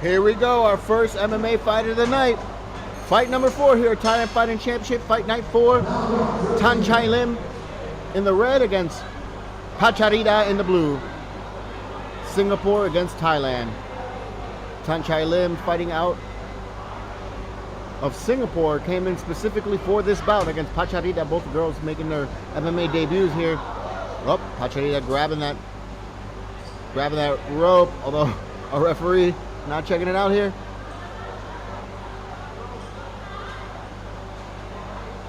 Here we go, our first MMA fight of the night. Fight number 4 here, Thailand Fighting Championship, Fight Night 4. Tan Chai Lim in the red against Pacharida in the blue. Singapore against Thailand. Tan Chai Lim fighting out of Singapore came in specifically for this bout against Pacharita. Both girls making their MMA debuts here. Oh, Pacharita grabbing that rope, although a referee not checking it out here.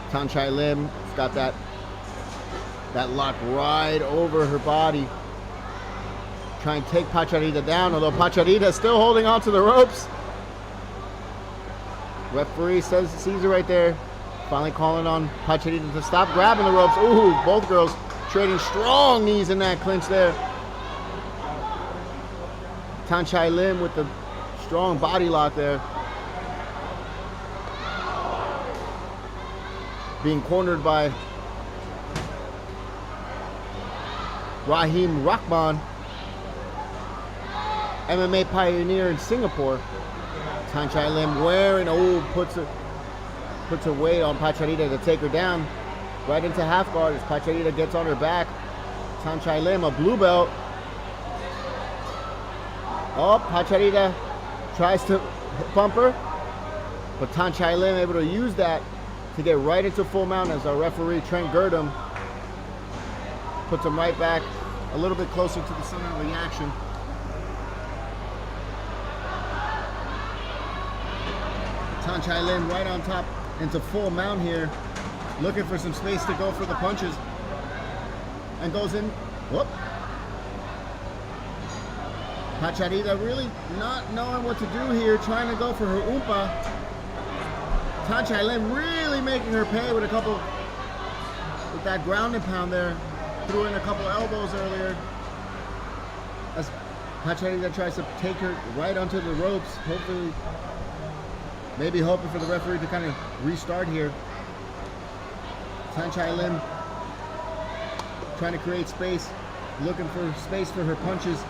Tanchai Lim has got that lock right over her body. Try and take Pacharita down, although Pacharita is still holding on to the ropes. Referee sees it right there. Finally calling on Pacharita to stop grabbing the ropes. Ooh, both girls trading strong knees in that clinch there. Tanchai Lim with the strong body lock there. Being cornered by Rahim Rahman, MMA pioneer in Singapore. Tanchai Lim wearing, puts a weight on Pacharita to take her down. Right into half guard as Pacharita gets on her back. Tanchai Lim, a blue belt. Oh, Pacharita tries to pump her, but Tanchai Lim able to use that to get right into full mount as our referee Trent Girdham puts him right back a little bit closer to the center of the action. Tanchai Lim right on top into full mount here, looking for some space to go for the punches, and goes in. Whoop. Pacharita really not knowing what to do here, trying to go for her umpa. Tanchai Lim really making her pay with that ground and pound there. Threw in a couple elbows earlier as Pacharita tries to take her right onto the ropes, maybe hoping for the referee to kind of restart here. Tanchai Lim trying to create space, looking for space for her punches.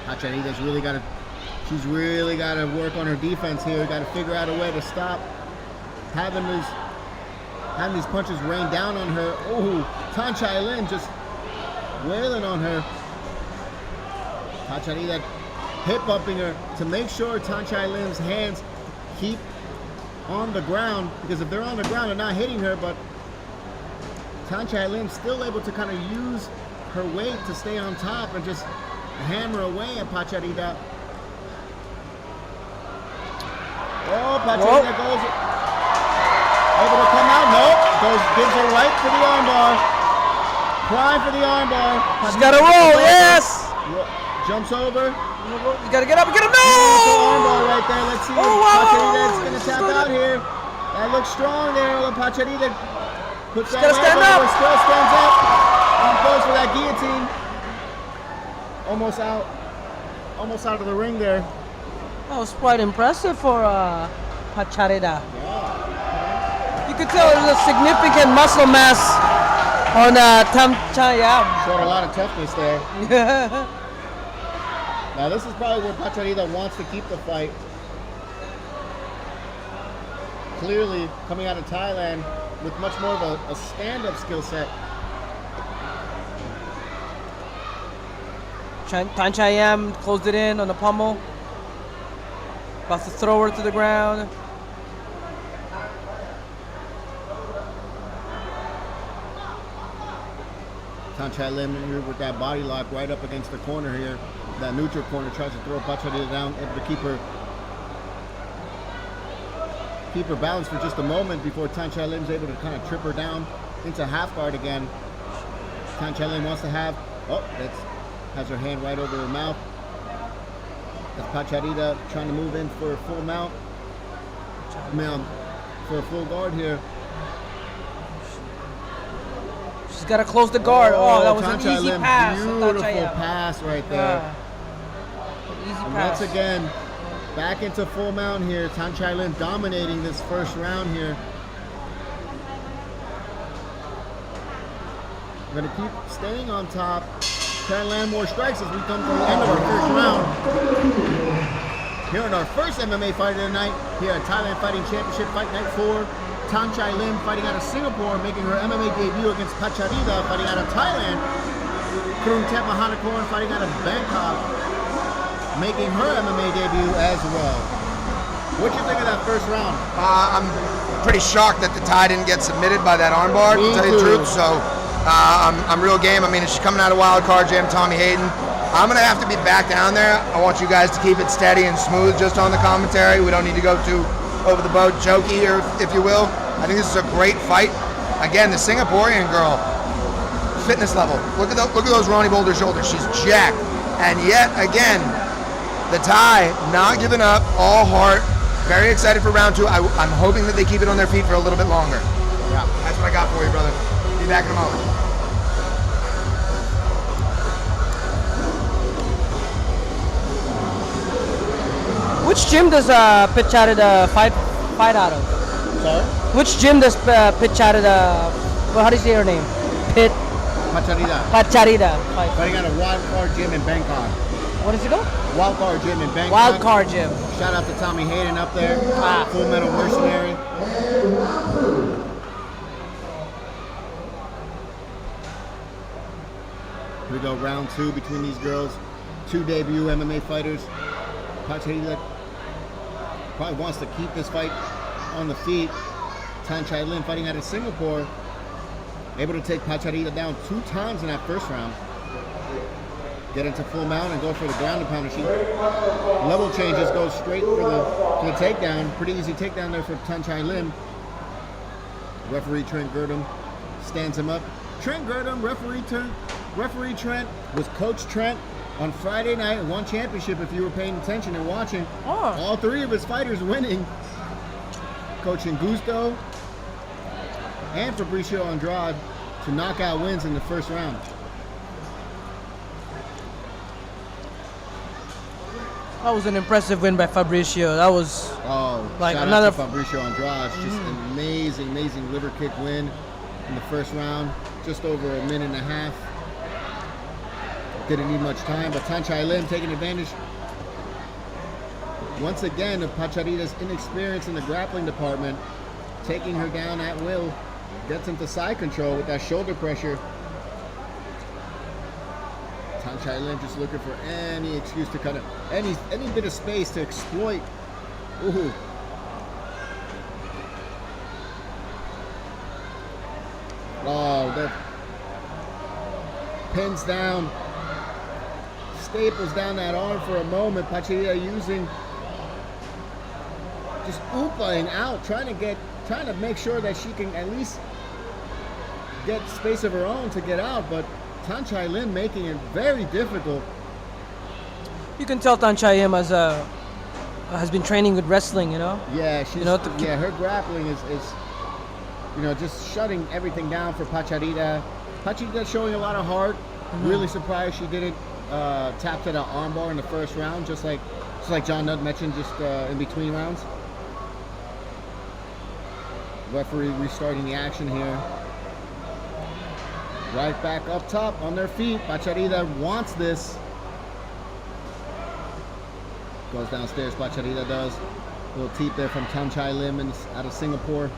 Pacharita's she's really got to work on her defense here. Got to figure out a way to stop having these punches rain down on her. Oh, Tanchai Lim just wailing on her. Pacharita hip bumping her to make sure Tanchai Lim's hands keep on the ground, because if they're on the ground, they're not hitting her, but Tanchai Lim still able to kind of use her weight to stay on top and just hammer away at Pacharita. Oh, Pacharita goes able to come out. Nope. Gives her right for the armbar. Prime for the armbar. She's got to roll, yes! Jumps over. You got to get up and get him. No! Armbar right there. Let's see if Pacharita's going to tap out here. That looks strong there. Pacharita puts that stand up. Still stands up. And goes for that guillotine. Almost out of the ring there. That was quite impressive for Pacharita. Yeah. You could tell there's a significant muscle mass on Tanchai Lim. Showed a lot of toughness there. Now this is probably where Pacharita wants to keep the fight. Clearly coming out of Thailand with much more of a stand-up skill set. Tanchai Lim closed it in on the pommel. About to throw her to the ground. Tanchai Lim here with that body lock right up against the corner here. That neutral corner tries to throw Pacharita down, able to keep her balanced for just a moment before Tanchai Lim's able to kind of trip her down into half guard again. Tanchai Lim wants to have, has her hand right over her mouth. That's Pacharita trying to move in for a full mount. For a full guard here. She's got to close the guard. Oh, that was Tanchai an easy Lim, pass. Beautiful pass right there. Easy And pass. once again, back into full mount here. Tanchai Lim dominating this first round here. We're going to keep staying on top. Try to land more strikes as we come to the end of our first round. Here in our first MMA fight of the night, here at Thailand Fighting Championship Fight Night 4. Tanchai Lim fighting out of Singapore, making her MMA debut against Pacharita, fighting out of Thailand. Krungtep Mahanakorn fighting out of Bangkok, making her MMA debut as well. What'd you think of that first round? I'm pretty shocked that the Thai didn't get submitted by that armbar, Me to tell you the too. truth. So I'm real game. I mean, if she's coming out of wild card jam, Tommy Hayden, I'm going to have to be back down there. I want you guys to keep it steady and smooth just on the commentary. We don't need to go too over the boat, jokey, or if you will. I think this is a great fight. Again, the Singaporean girl, fitness level. Look at those Ronnie Boulder shoulders. She's jacked. And yet again, the Thai not giving up, all heart. Very excited for round 2. I'm hoping that they keep it on their feet for a little bit longer. Yeah. That's what I got for you, brother. Be back in a moment. Which gym does Picharida fight out of? Sorry? Which gym does Picharida, well, how do you say her name? Pacharida. Picharida fight. Fighting at a wild card gym in Bangkok. What is it called? Wild card gym in Bangkok. Wild Card Gym. Shout out to Tommy Hayden up there. Ah. Full Metal Mercenary. Here we go, round 2 between these girls. 2 debut MMA fighters. Pacharida probably wants to keep this fight on the feet. Tan Chai Lin fighting out of Singapore. Able to take Pacharida down 2 times in that first round. Get into full mount and go for the ground and pound. She level changes, goes straight for the takedown. Pretty easy takedown there for Tan Chai Lim. Referee Trent Girdham stands him up. Trent Girdham, referee Trent was Coach Trent on Friday night and won championship if you were paying attention and watching. Oh. All 3 of his fighters winning. Coaching Gusto and Fabricio Andrade to knockout wins in the first round. That was an impressive win by Fabricio. That was like shout another out to Fabricio Andrade. Just an amazing liver kick win in the first round. Just over a minute and a half. Didn't need much time, but Tan Chai Lim taking advantage once again of Pacharida's inexperience in the grappling department, taking her down at will. Gets into side control with that shoulder pressure. Tan Chai Lim just looking for any excuse to kind of any bit of space to exploit. Ooh. Oh, that pins down, staples down that arm for a moment. Pacharida using just oomping out, trying to make sure that she can at least get space of her own to get out, but Tan Chai Lim making it very difficult. You can tell Tan Chai Lim has been training with wrestling, you know? Yeah, she's, You know, her grappling is just shutting everything down for Pacharida. Pacharida showing a lot of heart. Really surprised she didn't tap to the armbar in the first round, just like John Nudd mentioned, just in between rounds. Referee restarting the action here. Right back up top on their feet. Pacharida wants this. Goes downstairs, Pacharida does. Little teep there from Tan Chai Lim out of Singapore.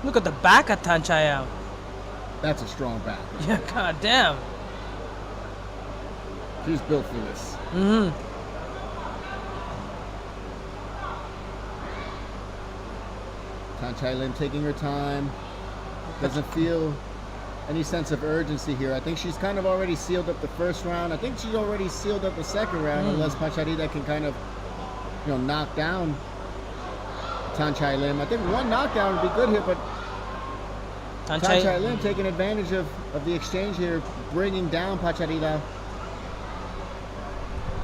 Look at the back of Tan Chai out. That's a strong back. Yeah, god damn. She's built for this. Tan Chai Lim taking her time. Doesn't feel any sense of urgency here. I think she's kind of already sealed up the first round. I think she's already sealed up the second round, unless Pacharida can kind of, knock down Tan Chai Lim. I think one knockdown would be good here, but Tan Chai Lim taking advantage of the exchange here, bringing down Pacharida.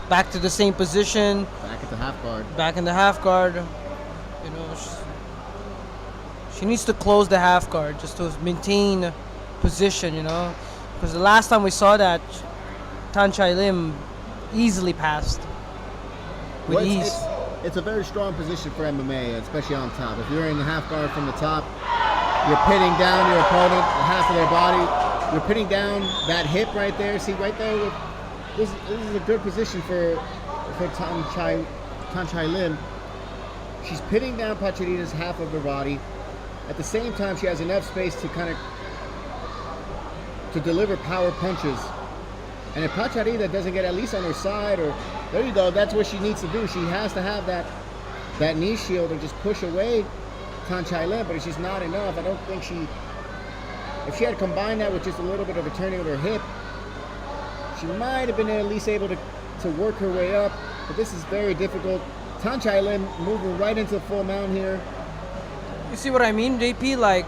Back to the same position. Back at the half guard. Back in the half guard. She needs to close the half guard just to maintain position, because the last time we saw that, Tan Chai Lim easily passed with Well, ease. It's a very strong position for MMA, especially on top. If you're in the half guard from the top, you're pinning down your opponent, half of their body. You're pinning down that hip right there. See right there. This is a good position for Tan Chai Lim. She's pinning down Pacharida's half of her body. At the same time, she has enough space to deliver power punches. And if Pacharida doesn't get at least on her side or There you go. That's what she needs to do. She has to have that knee shield and just push away Tanchai Lim, but it's just not enough. I don't think if she had combined that with just a little bit of a turning of her hip, she might have been at least able to work her way up. But this is very difficult. Tanchai Lim moving right into the full mount here. You see what I mean, JP? Like,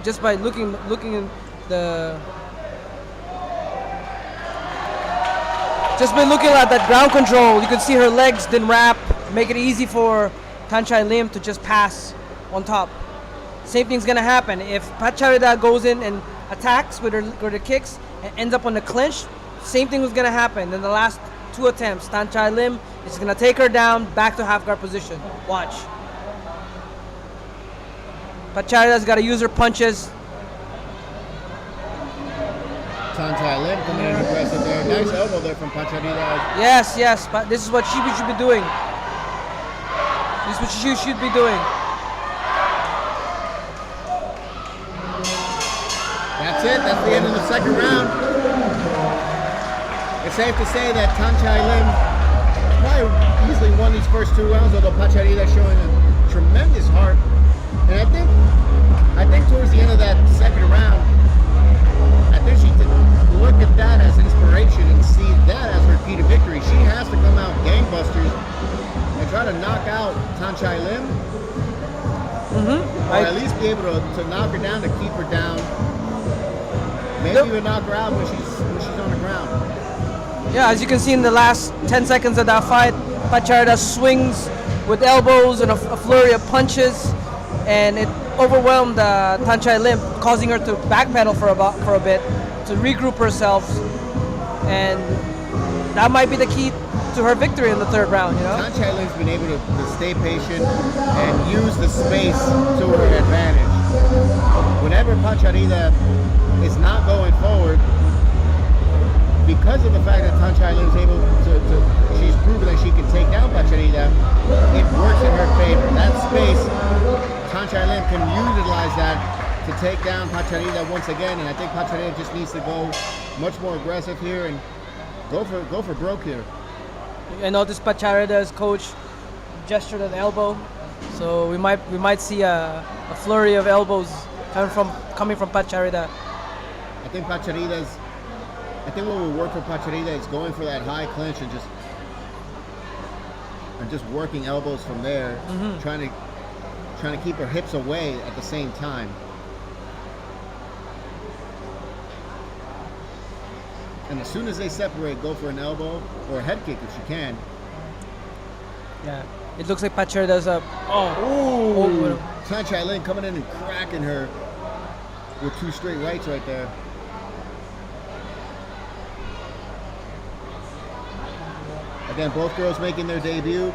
just by looking in the... Just by looking at that ground control, you can see her legs didn't wrap, make it easy for Tanchai Lim to just pass on top. Same thing's gonna happen. If Pacharida goes in and attacks with her kicks and ends up on the clinch, same thing was gonna happen. In the last 2 attempts, Tanchai Lim is gonna take her down back to half guard position. Watch. Pacharida's gotta use her punches. Tanchai Lim coming in aggressive there. Nice elbow there from Pacharida. Yes, but this is what she should be doing. This is what she should be doing. That's it. That's the end of the second round. It's safe to say that Tanchai Lim probably easily won these first 2 rounds, although Pacharida showing a tremendous heart. And I think towards the end of that second round, I think she could look at that as inspiration and see that as her key to victory. She has to come out gangbusters and try to knock out Tanchai Lim, or at least be able to knock her down, to keep her down. Maybe even knock her out when she's on the ground. Yeah, as you can see in the last 10 seconds of that fight, Pacharida swings with elbows and a flurry of punches, and it overwhelmed Tanchai Lim, causing her to backpedal for a bit to regroup herself, and that might be the key to her victory in the third round. You know, Tanchai Lim's been able to stay patient and use the space to her advantage. Whenever Pacharida is not going forward, because of the fact that Tanchai Lim is able to, she's proven that she can take down Pacharida, it works in her favor. That space, Tanchai Lim can utilize that to take down Pacharida once again, and I think Pacharida just needs to go much more aggressive here and go for broke here. I noticed Pacharida's coach gestured an elbow, so we might see a flurry of elbows coming from Pacharida. I think what will work for Pacharida is going for that high clinch and just working elbows from there, trying to keep her hips away at the same time. And as soon as they separate, go for an elbow or a head kick if she can. Yeah, it looks like Pacharida's up. Tanchai Lim coming in and cracking her with 2 straight rights right there. Again, both girls making their debut.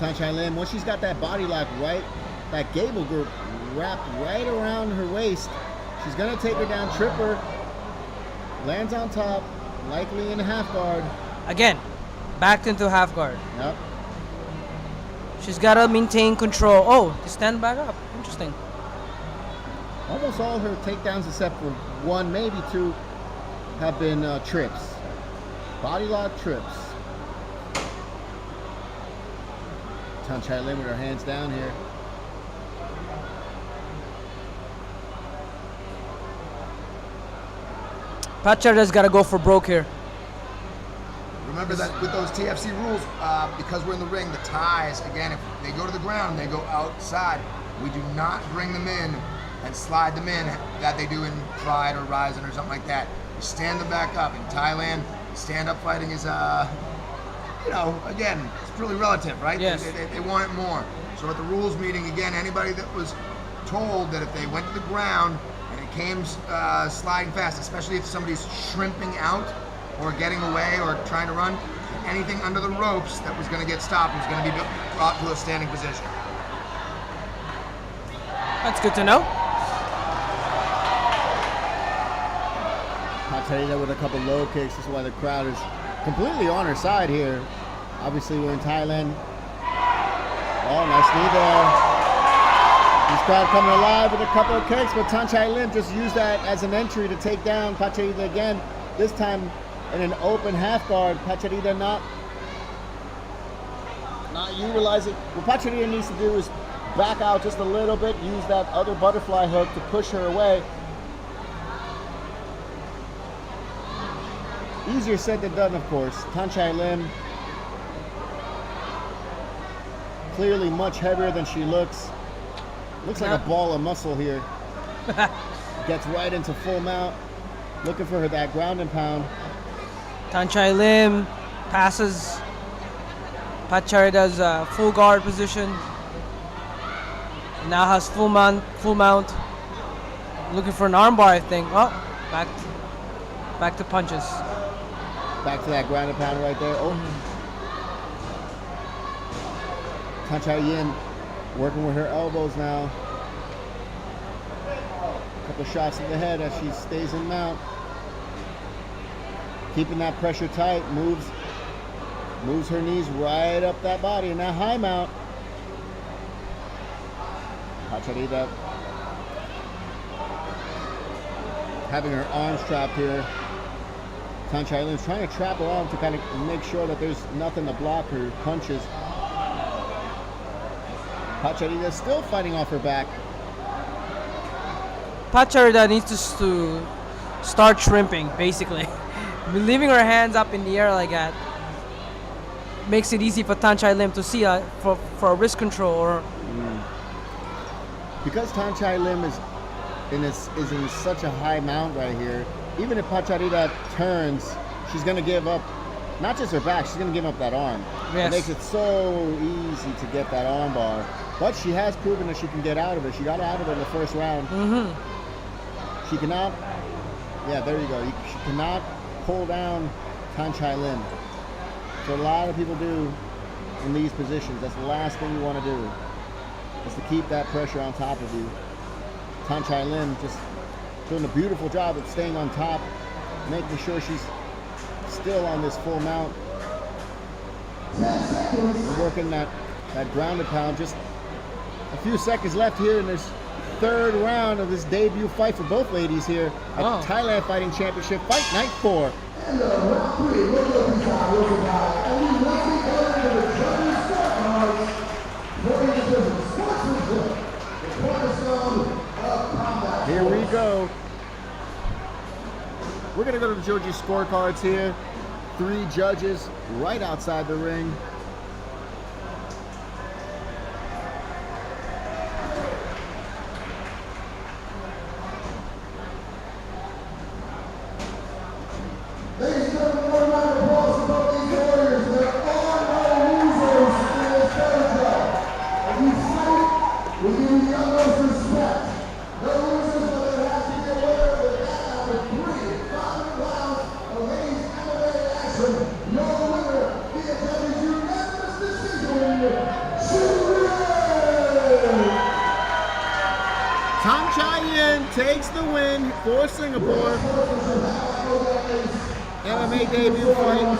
Tanchai Lim, once she's got that body lock right, that gable grip wrapped right around her waist, she's gonna take her down, trip her, lands on top, likely in half guard. Again, backed into half guard. Yep. She's got to maintain control. Oh, they stand back up. Interesting. Almost all her takedowns except for 1, maybe 2, have been trips. Body lock trips. Tanchai Lim with her hands down here. Pacharida's got to go for broke here. Remember that with those TFC rules, because we're in the ring, the ties, again, if they go to the ground, they go outside. We do not bring them in and slide them in that they do in Pride or Ryzen or something like that. You stand them back up. In Thailand, stand-up fighting is, again, it's really relative, right? Yes. They want it more. So at the rules meeting, again, anybody that was told that if they went to the ground and it came sliding fast, especially if somebody's shrimping out or getting away or trying to run, anything under the ropes that was going to get stopped was going to be brought to a standing position. That's good to know. I'll tell you that with a couple low kicks. This is why the crowd is completely on her side here. Obviously, we're in Thailand. Oh, nice knee there. This crowd coming alive with a couple of kicks, but Tanchai Lim just used that as an entry to take down Pacharida again. This time in an open half guard. Pacharida not not utilizing. What Pacharita needs to do is back out just a little bit, use that other butterfly hook to push her away. Easier said than done, of course. Tanchai Lim, clearly much heavier than she looks. Looks like a ball of muscle here. Gets right into full mount, looking for that ground and pound. Tanchai Lim passes Pacharita's full guard position. Now has full mount. Looking for an armbar, I think. Oh, back to punches. Back to that ground and pound right there. Oh. Tanchai Yin working with her elbows now. Couple shots in the head as she stays in mount. Keeping that pressure tight, moves her knees right up that body in that high mount. Pacharita having her arms trapped here. Tanchai Lim's trying to trap her arm to kind of make sure that there's nothing to block her punches. Pacharita still fighting off her back. Pacharita needs to start shrimping, basically. Leaving her hands up in the air like that makes it easy for Tanchai Lim to see for a wrist control. Or because Tanchai Lim is in such a high mount right here, even if Pacharita turns, she's going to give up not just her back, she's going to give up that arm. Yes. It makes it so easy to get that arm bar. But she has proven that she can get out of it. She got out of it in the first round. She cannot, yeah, there you go. She cannot pull down Tanchai Lim. So a lot of people do in these positions. That's the last thing you want to do, is to keep that pressure on top of you. Tanchai Lim just doing a beautiful job of staying on top, making sure she's still on this full mount. Working that ground and pound. Just a few seconds left here in this third round of this debut fight for both ladies here at Thailand Fighting Championship Fight Night 4. Here we go. We're going to go to the Joji scorecards here. 3 judges right outside the ring. Tanchai Yin takes the win for Singapore. MMA debut fight.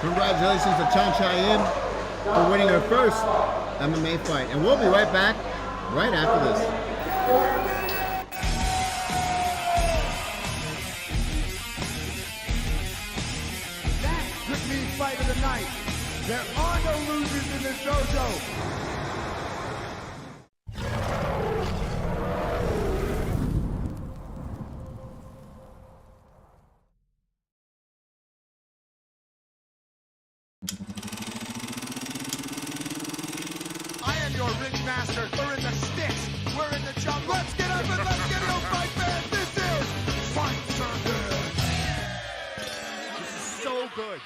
Congratulations to Tanchai Yin for winning her first MMA fight. And we'll be right back right after this. That could be fight of the night. There are no losers in this dojo. I am your ring master. We're in the sticks. We're in the jungle. Let's get up and let's get no fight, fans. This is Fight Circuit. This is so good.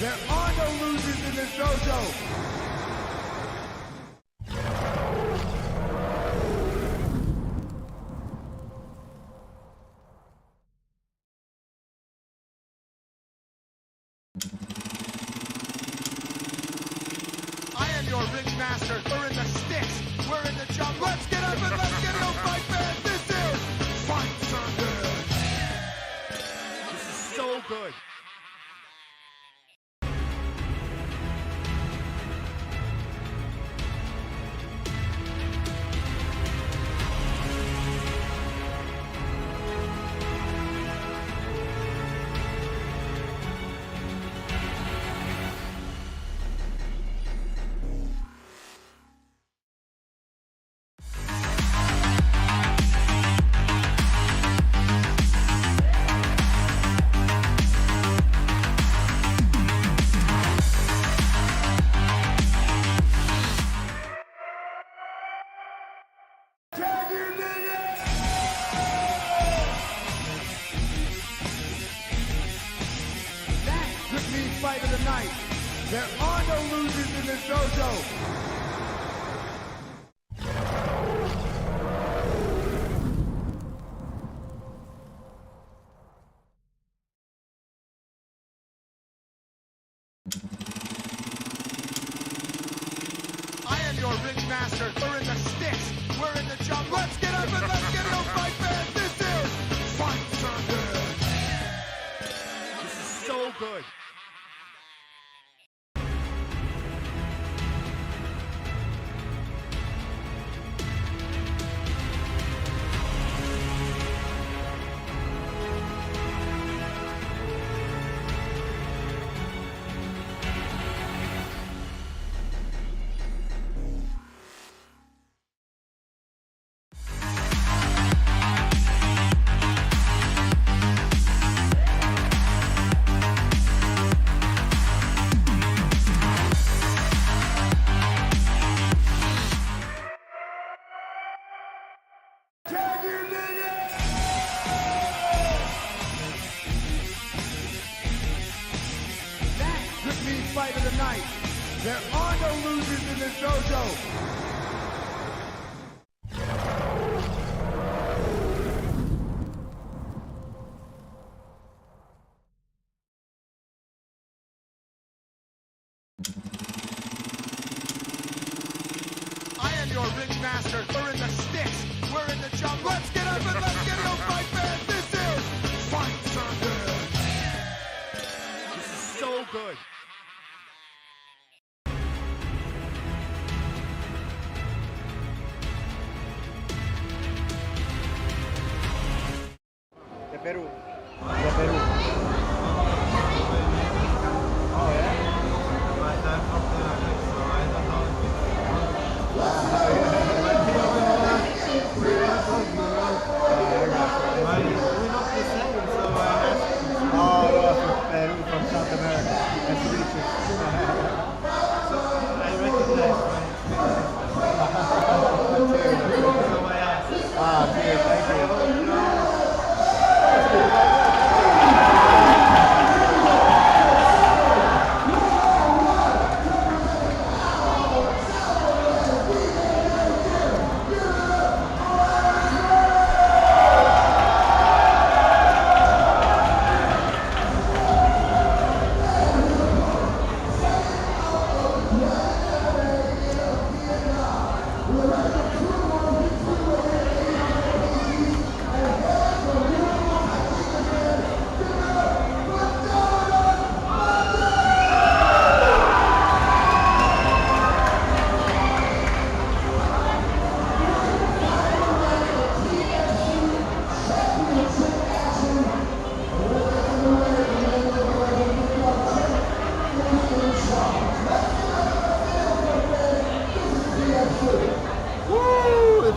There are no losers in this dojo. I am your ring master. We're in the sticks. We're in the jungle. Let's get up and let's get no fight, man. This is Fight Circuit. This is so good. Can you dig it? That could be fight of the night. There are no losers in this dojo. I am your ring master. We're in the sticks. We're in the jungle. Let's get up and let's get no fight, man. This is Fight Circuit. This is so good. Can you dig it? That could be fight of the night. There are no losers in this dojo. I am your ring master. We're in the sticks. We're in the jungle. Let's get up and let's get no fight, man. This is Fight Circuit. This is so good. De Perú. De Perú. Oh, yeah? Oh, yeah, from Peru, from South America. Nice to meet you. I recognize cheers, thank you.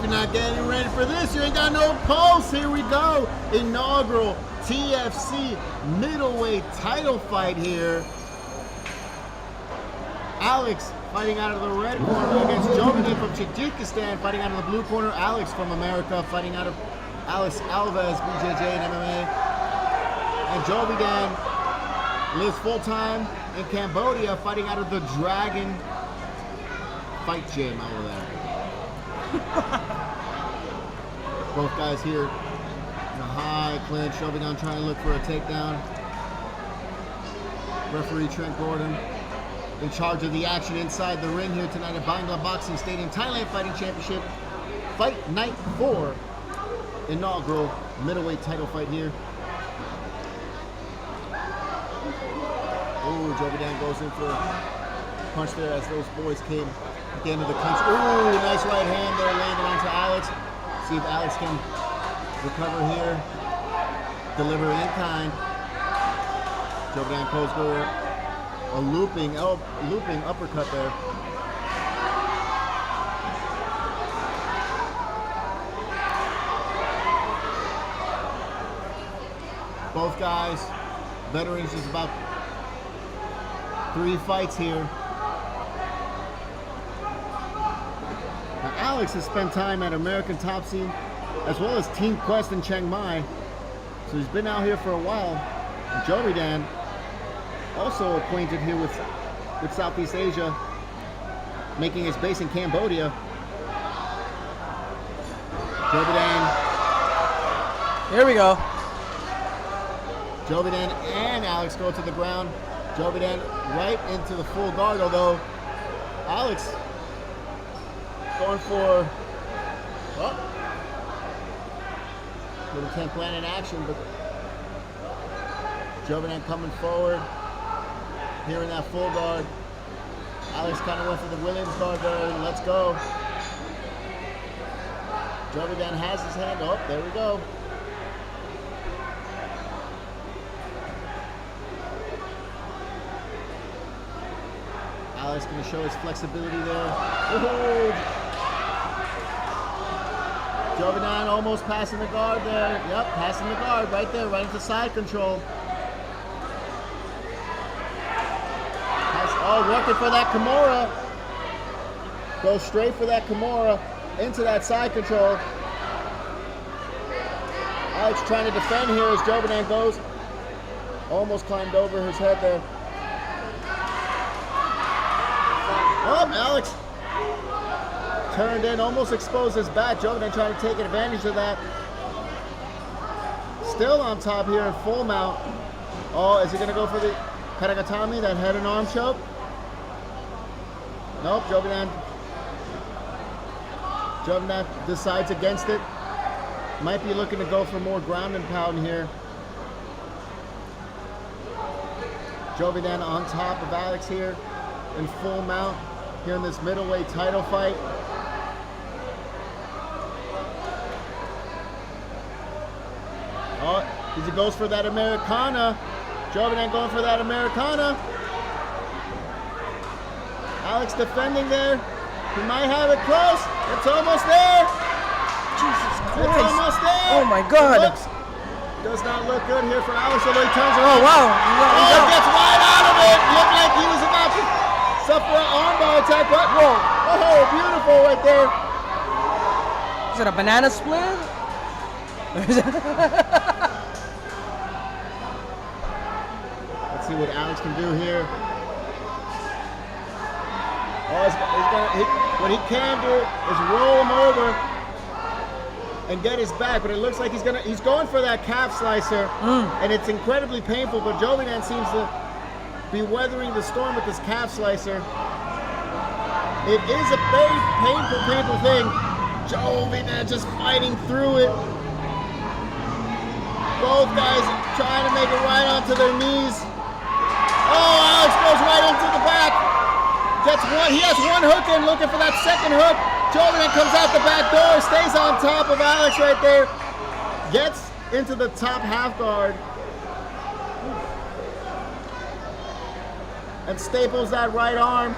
Not getting ready for this, you ain't got no pulse. Here we go. Inaugural TFC middleweight title fight here. Alex fighting out of the red corner against Jovigan from Tajikistan, fighting out of the blue corner. Alex from America fighting out of Alex Alves, BJJ and MMA. And Jovigan lives full-time in Cambodia, fighting out of the Dragon Fight Gym over there. Both guys here in a high clinch, shoving down, trying to look for a takedown. Referee Trent Gordon in charge of the action inside the ring here tonight at Bangla Boxing Stadium. Thailand Fighting Championship Fight Night 4. Inaugural middleweight title fight here. Ooh, Jovidan goes in for a punch there as those boys came at the end of the clinch. Ooh, nice right hand there, landing onto Alex. See if Alex can recover here. Deliver in kind. Jovidan goes for a looping uppercut there. Both guys, veterans, just about 3 fights here. Now, Alex has spent time at American Top Team as well as Team Quest in Chiang Mai, so he's been out here for a while. And Jovidan, also acquainted here with Southeast Asia, making his base in Cambodia. Jovidan. Here we go. Jovidan and Alex go to the ground. Jovidan right into the full guard, although Alex going for little 10 planet action, but Jovidan coming forward here in that full guard. Alex kind of went for the Williams guard there. Let's go. Jovidan has his hand. Oh, there we go. Alex going to show his flexibility there. Ooh. Jovidan almost passing the guard there. Yep, passing the guard right there, right into side control. Working for that Kimura. Goes straight for that Kimura into that side control. Alex trying to defend here as Jovidan goes. Almost climbed over his head there. Oh, Alex turned in, almost exposed his back. Jovidan trying to take advantage of that. Still on top here in full mount. Oh, is he going to go for the Karagatami, that head and arm choke? Nope, Jovidan decides against it. Might be looking to go for more ground and pound here. Jovidan on top of Alex here in full mount here in this middleweight title fight. Oh, he goes for that Americana. Jovidan going for that Americana. Alex defending there. He might have it close. It's almost there. Jesus Christ. It's almost there. Oh my God. Does not look good here for Alex, although he turns around. Oh wow. Oh, gets right out of it. Looked like he was about to suffer an armbar attack. But whoa. Oh, beautiful right there. Is it a banana split? Let's see what Alex can do here. Oh, what he can do is roll him over and get his back, but it looks like he's going for that calf slicer, and it's incredibly painful, but Jovidan seems to be weathering the storm with this calf slicer. It is a very painful thing. Jovidan just fighting through it. Both guys trying to make it right onto their knees. Oh, Alex goes right into the back. Gets one. He has one hook in, looking for that second hook. Jovidan comes out the back door, stays on top of Alex right there. Gets into the top half guard. And staples that right arm.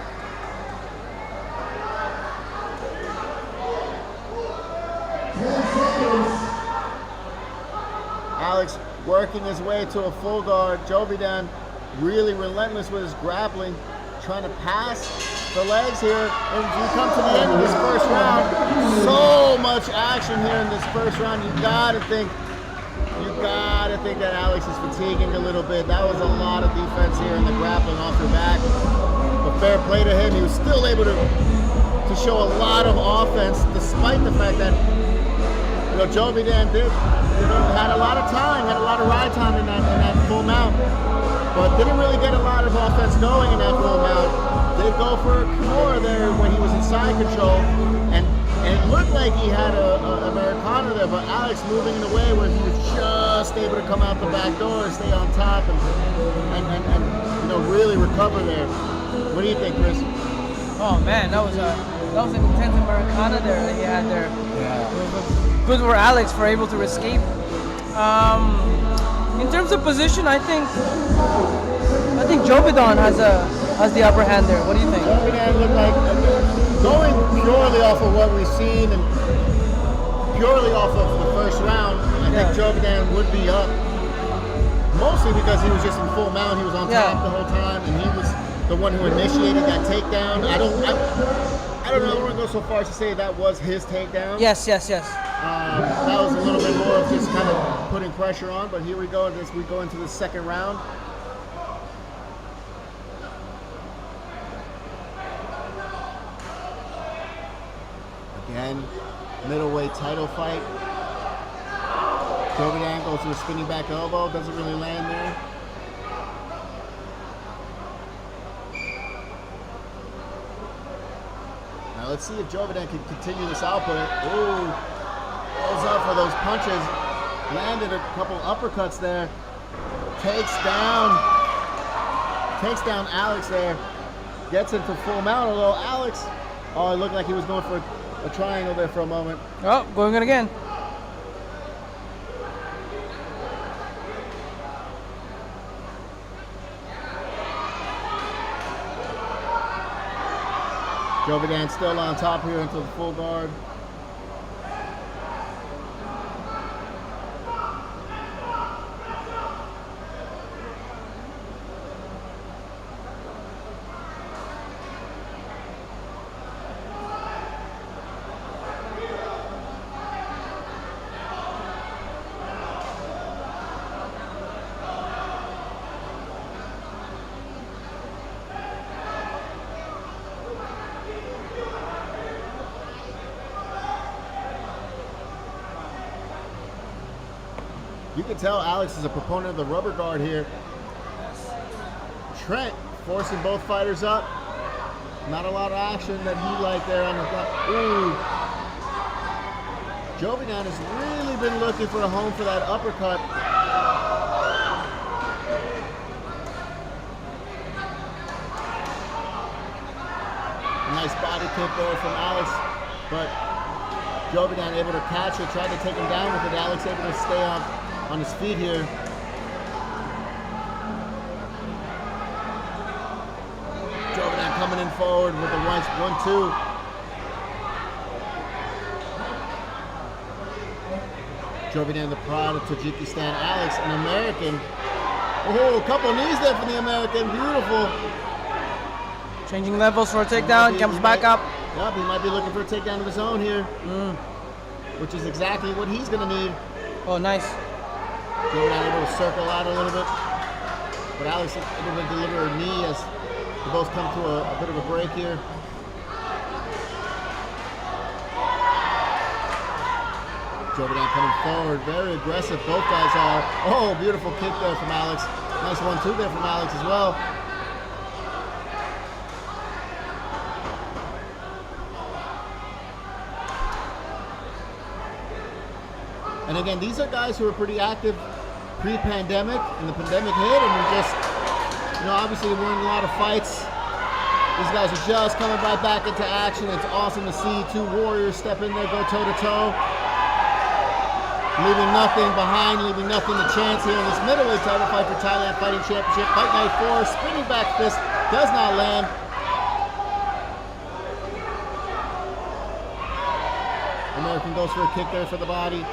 Alex working his way to a full guard. Jovidan really relentless with his grappling, trying to pass the legs here. And as we come to the end of this first round, so much action here in this first round. You gotta think You gotta think that Alex is fatiguing a little bit. That was a lot of defense here in the grappling off your back. But fair play to him. He was still able to show a lot of offense, despite the fact that Joe Vidan had a lot of time, had a lot of ride time in that full mount, but didn't really get a lot of offense going in that full mount. Did go for Kimura there when he was in side control, and it looked like he had a Americana there, but Alex moving in a way where he was just able to come out the back door and stay on top and really recover there. What do you think, Chris? Oh man, that was an intense Americana there that he had there. Yeah. Good for Alex for able to escape. In terms of position, I think Jovidon has the upper hand there. What do you think? Jovidon looked like going purely off of what we've seen and purely off of the first round. I think Jovidon would be up, mostly because he was just in full mount. He was on top the whole time, and he was the one who initiated that takedown. I don't know. I don't want to go so far as to say that was his takedown. Yes. That was a little bit more of just kind of putting pressure on, but here we go as we go into the second round. Again, middleweight title fight. Jovidon goes to a spinning back elbow, doesn't really land there. Now let's see if Jovidon can continue this output. Ooh, goes up for those punches. Landed a couple uppercuts there. Takes down Alex there. Gets into full mount, although Alex, it looked like he was going for a triangle there for a moment. Oh, going in again. Jovidon still on top here until the full guard. You can tell Alex is a proponent of the rubber guard here. Trent forcing both fighters up. Not a lot of action that he liked there on the top. Ooh. Jovidon has really been looking for a home for that uppercut. Nice body kick there from Alex, but Jovidon able to catch it, tried to take him down with it. Alex able to stay on his feet here. Jovidon coming in forward with a 1-2. Jovidon, the pride of Tajikistan. Alex, an American. Oh, a couple of knees there for the American. Beautiful. Changing levels for a takedown, comes back up. Yep, he might be looking for a takedown of his own here, which is exactly what he's going to need. Oh, nice. Jovidon able to circle out a little bit, but Alex able to deliver a knee as they both come to a bit of a break here. Jovidon coming forward, very aggressive, both guys are. Oh, beautiful kick there from Alex. Nice 1-2 there from Alex as well. And again, these are guys who are pretty active pre-pandemic, and the pandemic hit, and we're just, obviously we're in a lot of fights. These guys are just coming right back into action. It's awesome to see two warriors step in there, go toe-to-toe. Leaving nothing behind, leaving nothing to chance here in this middleweight title fight for Thailand Fighting Championship. Fight Night 4, spinning back fist, does not land. American goes for a kick there for the body.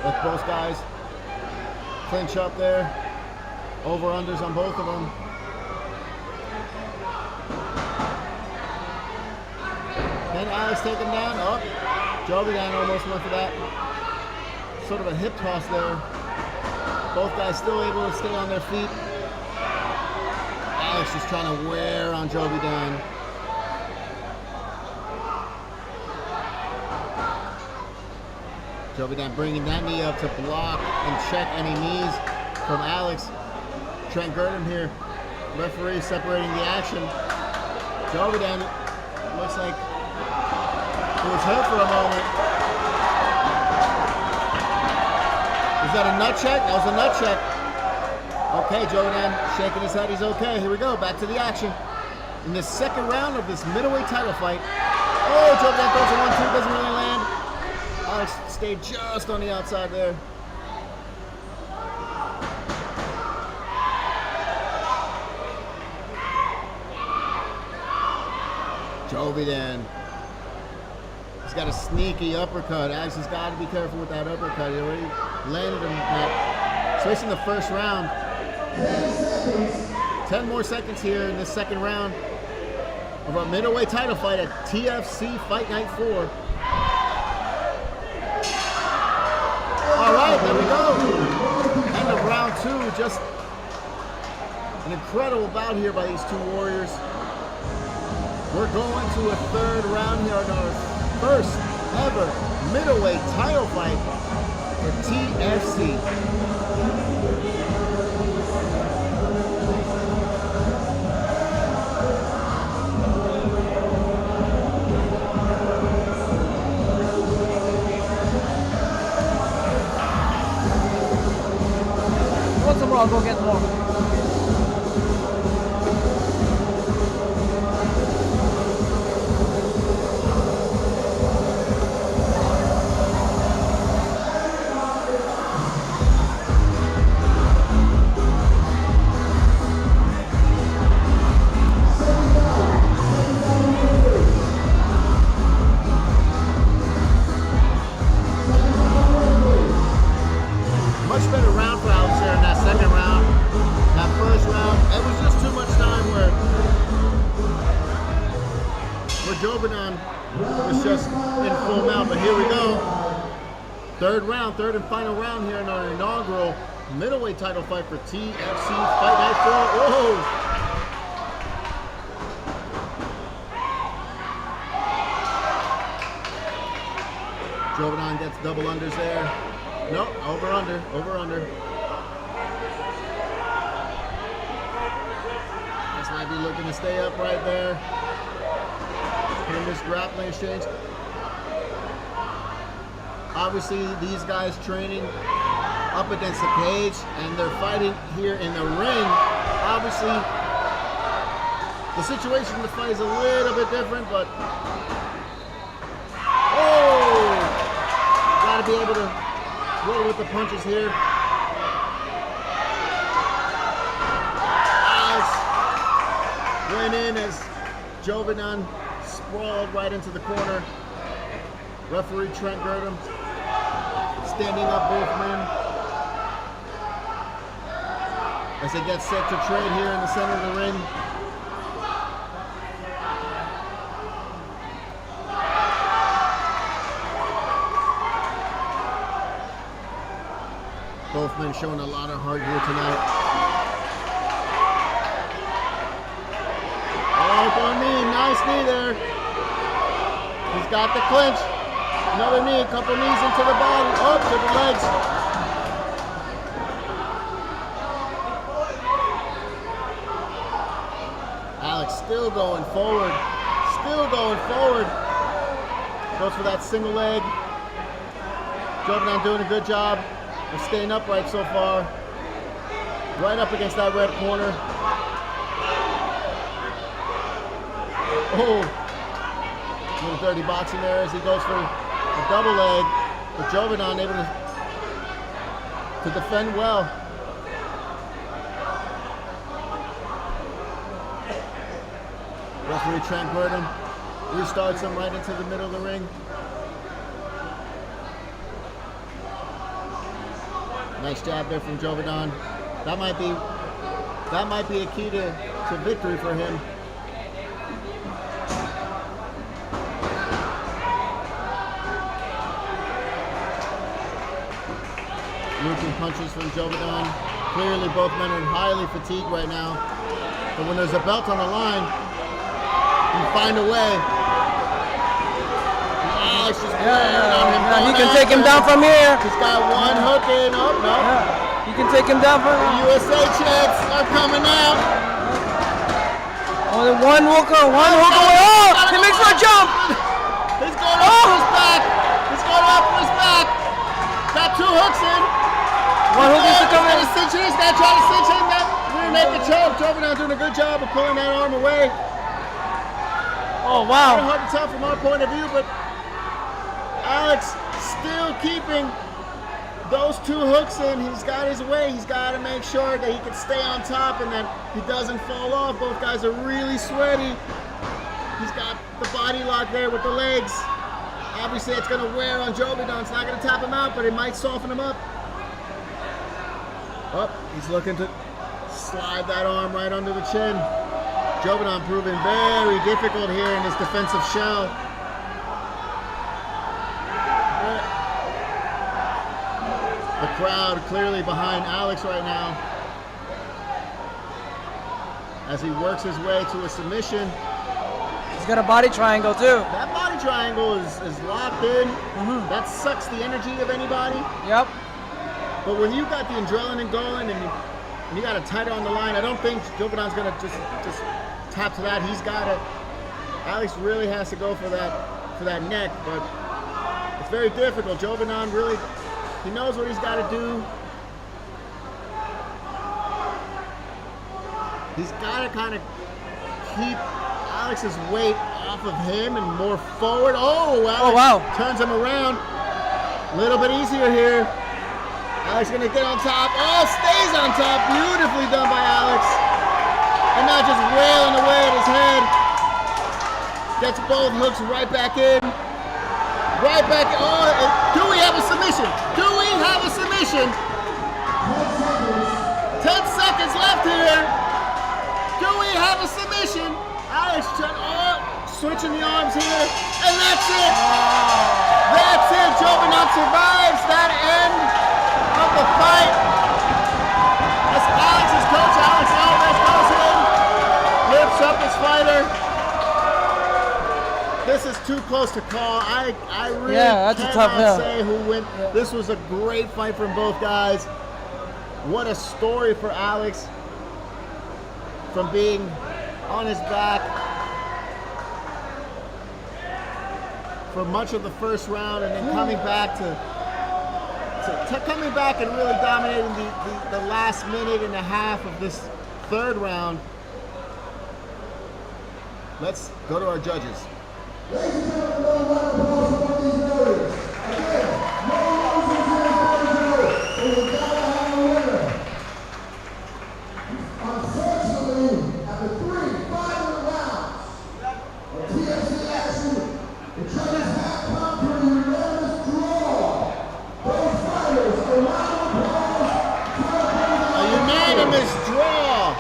Let both guys clinch up there. Over-unders on both of them. Can Alex take him down? Oh, Jovidon almost went for that. sort of a hip toss there. Both guys still able to stay on their feet. Alex is trying to wear on Jovidan. Jovidan bringing that knee up to block and check any knees from Alex. Trent Gurdon here. Referee separating the action. Jovidan looks like he was hurt for a moment. Is that a nut check? That was a nut check. Okay, Jovidan shaking his head. He's okay. Here we go. Back to the action. In the second round of this middleweight title fight. Oh, Jovidan throws a 1-2. Doesn't really land. Alex stayed just on the outside there. Jovidan. He's got a sneaky uppercut. Alex has got to be careful with that uppercut. He already landed him that. So it's in the first round. 10 more seconds here in the second round of our middleweight title fight at TFC Fight Night 4. All right, there we go. End of round 2. Just an incredible bout here by these two warriors. We're going to a third round here on our first ever middleweight title fight for TFC. Want some more? I'll go get more. Much better round for Alex there in that second round. That first round, it was just too much time where Jovidan was just in full mount. But here we go. Third round, third and final round here in our inaugural middleweight title fight for TFC Fight Night 4. Whoa! Jovidan gets double unders there. Nope, over under. This might be looking to stay up right there. In this grappling exchange. Obviously, these guys training up against the cage and they're fighting here in the ring. Obviously, the situation in the fight is a little bit different, but gotta be able to roll with the punches here. Alex went in as Jovidan sprawled right into the corner. Referee Trent Gurdon standing up both men as they get set to trade here in the center of the ring. Both men showing a lot of heart here tonight. Oh, for a knee, nice knee there. He's got the clinch. Another knee, a couple knees into the body. Oh, to the legs. Alex still going forward. Goes for that single leg. Jovidan doing a good job of staying upright so far. Right up against that red corner. Oh, a little dirty boxing there as he goes for a double leg. But Jovidan able to defend well. Referee Trent Gurdon restarts him right into the middle of the ring. Nice jab there from Jovidan. That might be a key to victory for him. Looping punches from Jovidan. Clearly both men are highly fatigued right now. But when there's a belt on the line, you find a way. Alex just on him. He can take him down from here. He's got one hook in. Oh, no. Yeah. He can take him down from The here. USA chants are coming out. Only one hook away. Oh, he makes for a jump. He's going up for his back. He's going up for his back. Got two hooks in. One hook needs to come in. He's gonna cinch it. He's gonna try to cinch it. That rear naked choke. Jovidan doing a good job of pulling that arm away. Oh, Kind of wow. hard to tell from our point of view, but Alex still keeping those two hooks in. He's got his way. He's got to make sure that he can stay on top and that he doesn't fall off. Both guys are really sweaty. He's got the body lock there with the legs. Obviously, it's going to wear on Jovidan. It's not going to tap him out, but it might soften him up. Oh, he's looking to slide that arm right under the chin. Jovidan proving very difficult here in his defensive shell. The crowd clearly behind Alex right now as he works his way to a submission. He's got a body triangle, too. That body triangle is locked in. That sucks the energy of anybody. Yep. But when you got the adrenaline going and you got a tighter on the line, I don't think Jovidan's gonna just tap to that. He's got to. Alex really has to go for that neck, but it's very difficult. Jovidan really, he knows what he's got to do. He's got to kind of keep Alex's weight off of him and more forward. Oh, Alex wow. turns him around. A little bit easier here. Alex gonna get on top. Oh, stays on top. Beautifully done by Alex. And now just wailing away at his head. Gets both hooks right back in. Right back. Oh, do we have a submission? Do we have a submission? 10 seconds left here. Do we have a submission? Alex switching the arms here. And that's it. That's it. Jovidan survives that end of the fight. As Alex's coach, Alex Alvarez, goes in, lifts up his fighter. This is too close to call. I really that's a tough cannot hill. say who wins. This was a great fight from both guys. What a story for Alex, from being on his back for much of the first round and then coming back coming back and really dominating the last minute and a half of this third round. Let's go to our judges. Unfortunately, after 3 final rounds of TFC action, the judges have come to a unanimous draw. Both fighters are round of applause. A unanimous draw.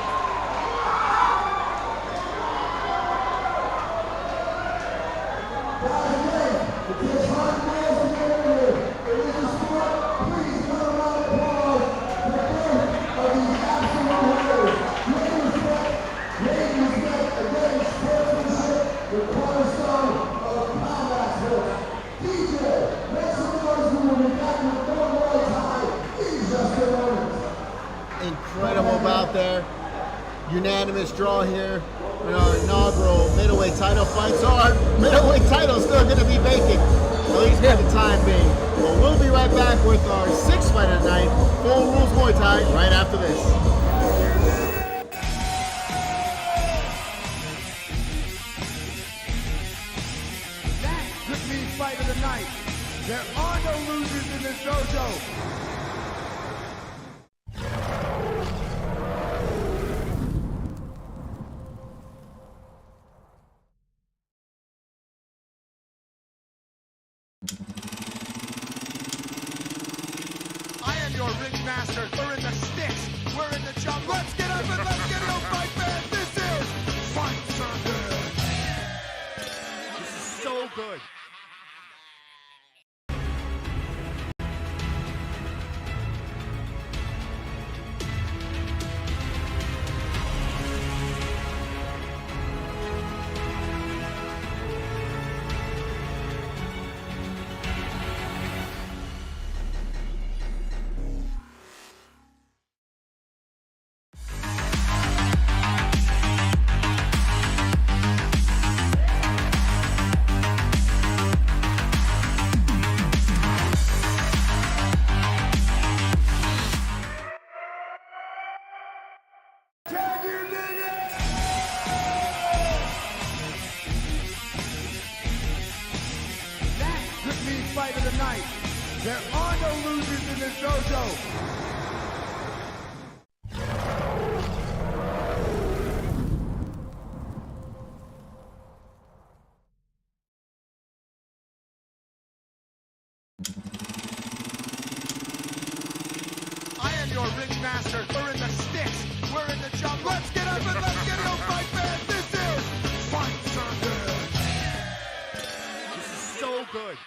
Incredible bout there. Unanimous draw here in our inaugural middleweight title fight. So our middleweight title is still going to be vacant, at least for the time being. But we'll be right back with our 6th fight of the night, Full Rules Muay Thai, right after this. That could be fight of the night. There are no losers in this dojo. I am your ring master. We're in the sticks. We're in the jungle. Let's get up and let's get no fight, fans. This is Fight Circuit. This is so good. Incredible. fight of the night. There are no losers in this dojo. I am your ring master. We're in the sticks. We're in the jungle. Let's get up and let's get your fight, man. This is Fight Circuit. This is so good.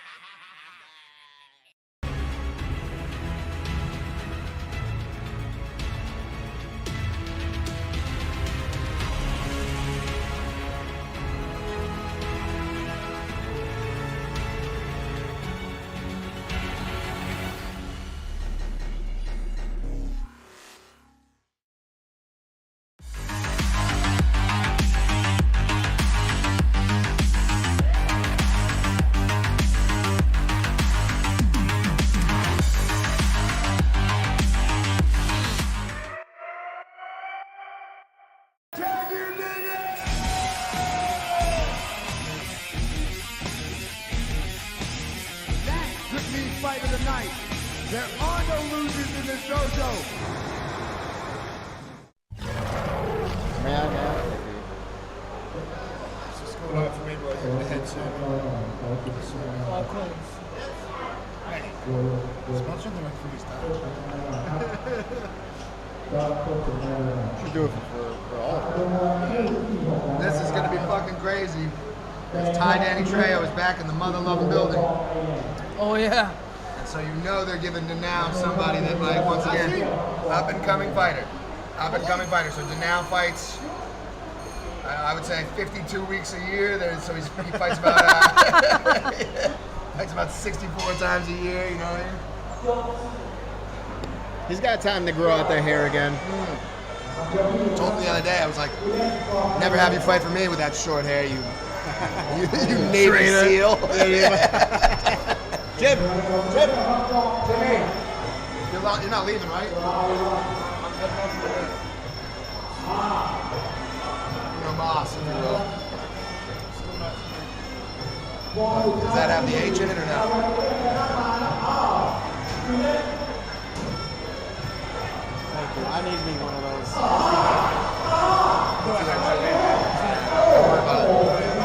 Fight of the night. There are no losers in this dojo. Man. It's just going on for me, but the headset. Hey, smell something like freestyle. Should do it for all of them. This is gonna be fucking crazy. This Ty Danny Trejo is back in the mother loving building. Oh yeah. And so you know they're giving Denau somebody that, like, once again, up and coming fighter. Up and coming fighter. So Denau fights, I would say 52 weeks a year. So he fights about fights about 64 times a year, you know what I mean? He's got time to grow out their hair again. Told him the other day, I was like, never have you fight for me with that short hair, you Navy SEAL. Jim! Jimmy! You're not leaving, right? You're a boss, if you will. Does that have the H in it or no? Thank you. I need me one of those.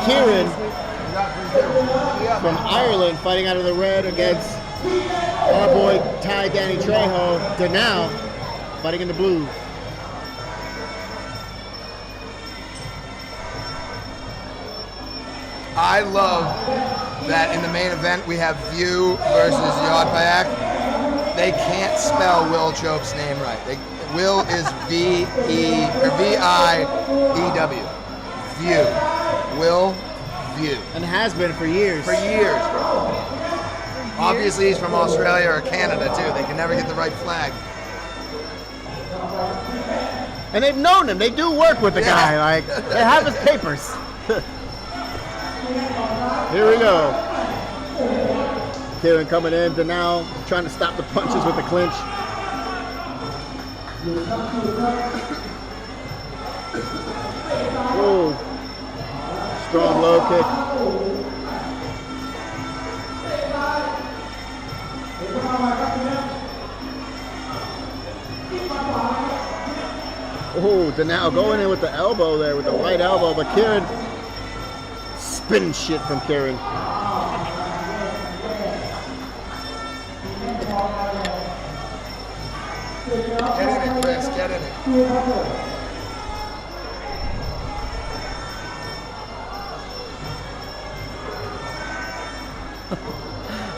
Kieran from Ireland fighting out of the red against our boy Ty Danny Trejo. Denau fighting in the blue. I love that in the main event we have View versus Yodbayak. They can't spell Will Chope's name right. Will is V-I-E-W. View. Will View. And has been for years. For years, bro. Obviously he's from Australia or Canada too. They can never get the right flag. And they've known him. They do work with the guy. Like, they have his papers. Here we go. Kieran coming in to now trying to stop the punches with the clinch. Oh, strong low kick. Oh, Denau going in with the elbow there, with the right elbow, but Kieran spin shit from Kieran. Get in it, Chris, get in it.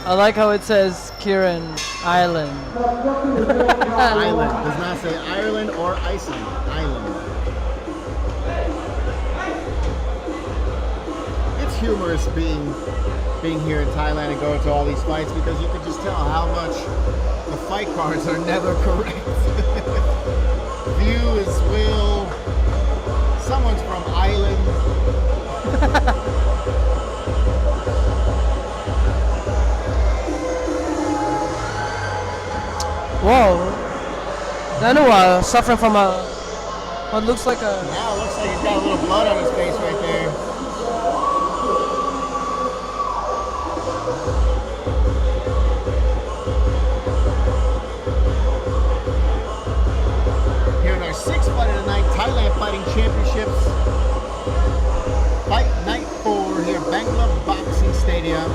I like how it says Kieran Island. Island. Does not say Ireland or Iceland. Island. It's humorous being here in Thailand and going to all these fights because you can just tell how much the fight cards are never correct. View is Will. Someone's from Ireland. Whoa. Danua suffering from what looks like a... Now it looks like he's got a little blood on his face right there. Fighting Championships. Fight Night 4 here, Bangla Boxing Stadium.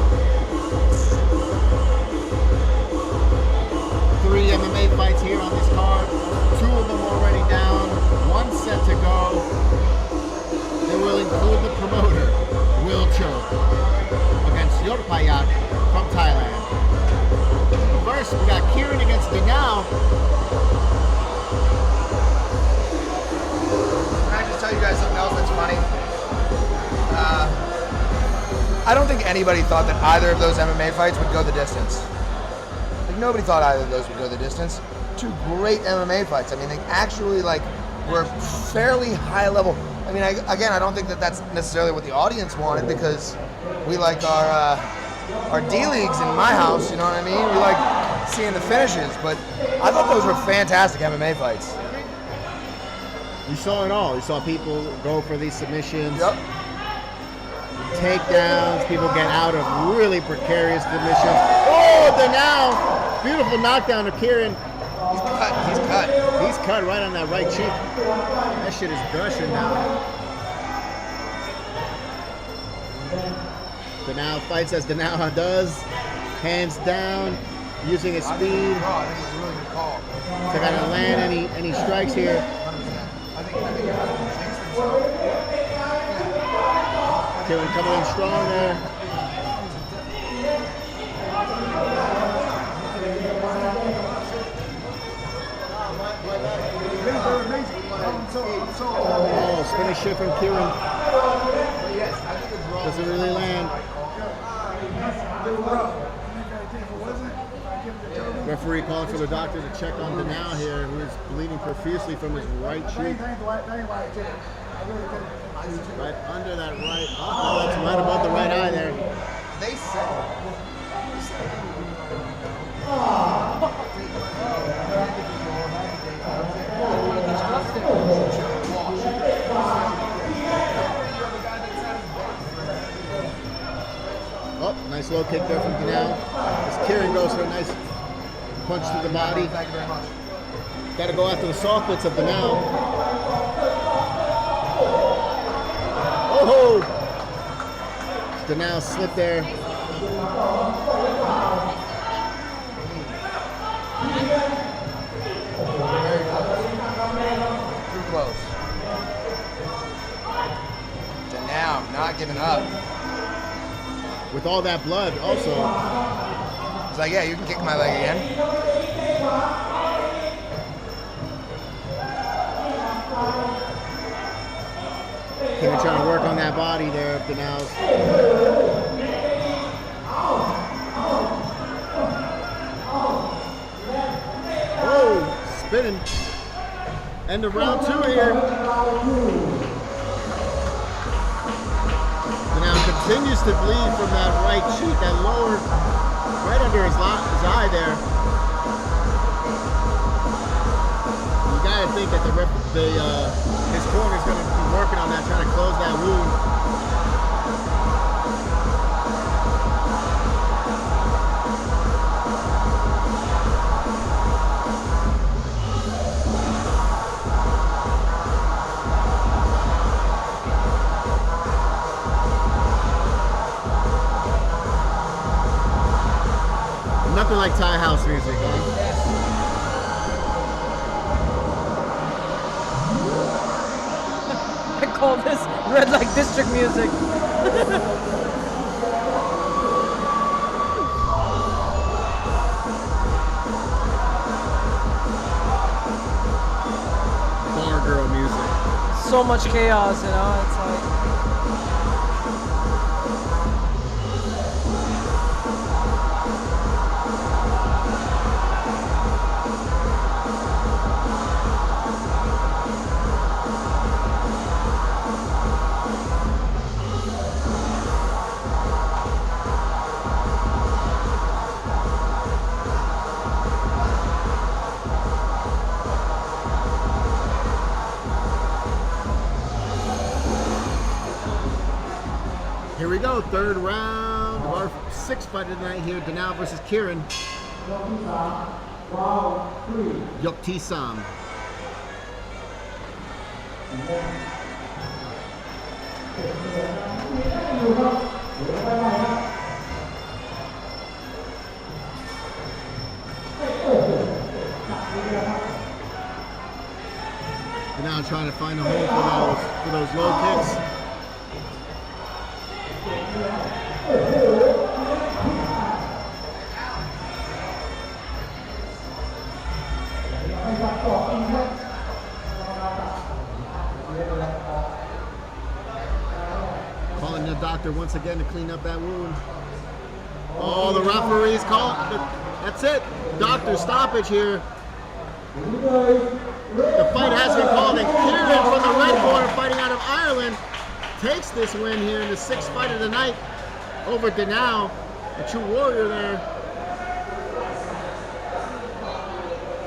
3 MMA fights here on this card. 2 of them already down. 1 set to go. They will include the promoter, Will Choke, against Yorpayak from Thailand. First, we got Kieran against Danao. Can I just tell you guys something else that's funny? I don't think anybody thought that either of those MMA fights would go the distance. Like, nobody thought either of those would go the distance. 2 great MMA fights. I mean, they actually were fairly high level. I mean, again, I don't think that that's necessarily what the audience wanted, because we like our D-leagues in my house, you know what I mean? We like seeing the finishes, but I thought those were fantastic MMA fights. You saw it all. You saw people go for these submissions. Yep. Takedowns, people get out of really precarious submissions. Oh, Danao! Beautiful knockdown of Kieran. He's cut. He's cut right on that right cheek. That shit is gushing now. Danao fights as Danao does. Hands down, using his speed I think it was a really good call. to kind of land any strikes here. I think it has to jinx himself. Kieran coming in strong there. Oh, spinning shit from Kieran. Doesn't really land. Referee calling for the doctor to check on Danao here, who is bleeding profusely from his right cheek. Right under that right. Oh, that's right above the right eye there. They said. Oh, nice low kick there from Danao. As Kieran goes for a nice punch to the body. Thank you very much. Got to go after the soft bits of Danao. Oh! Danao slipped there. Too close. Danao not giving up. With all that blood, also. He's like, yeah, you can kick my leg again. Kieran trying to work on that body there of Danao's. Oh, spinning. End of round 2 here. Danao continues to bleed from that right cheek, that lower, right under his eye there. You gotta think that his corner's gonna be working on that, trying to close that wound. Nothing like Thai house music, huh? I call this red light district music. Bar girl music. So much chaos, you know. It's like. Here we go, third round of our 6th fight of the night here. Danao versus Kieran. Yokti Sam. And now trying to find a hole for those low kicks. Calling the doctor once again to clean up that wound. Oh, the referee's call. That's it. Doctor stoppage here. The fight has been called, and Kieran from the red corner, fighting out of Ireland, takes this win here in the 6th fight of the night over Denau, the true warrior there.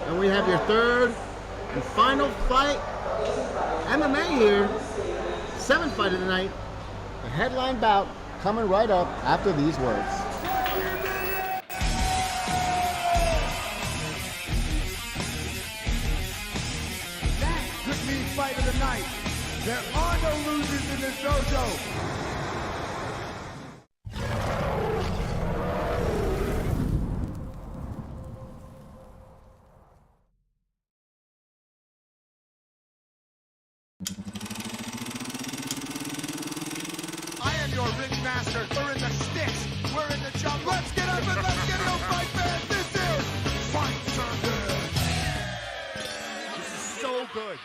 And we have your 3rd and final fight, MMA here, 7th fight of the night, the headline bout coming right up after these words. Fight of the night. There are no losers in this dojo. I am your ring master. We're in the sticks. We're in the jungle. Let's get up and let's get no fight, fans. This is Fight Circuit. This is so good.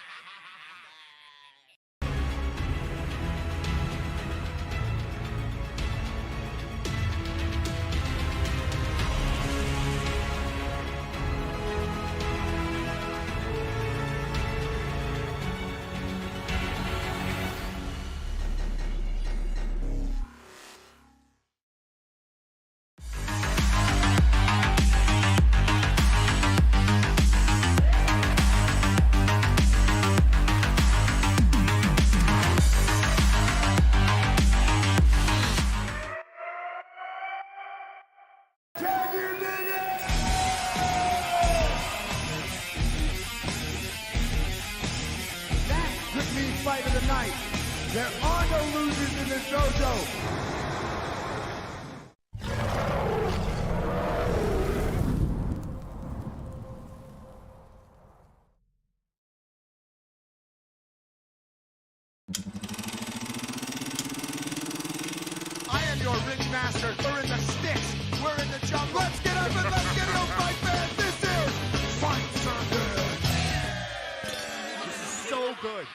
Fight of the night. There are no losers in this dojo. I am your ring master. We're in the sticks. We're in the jungle. Let's get up and let's get no fight, fans. This is Fight Circuit. This is so good.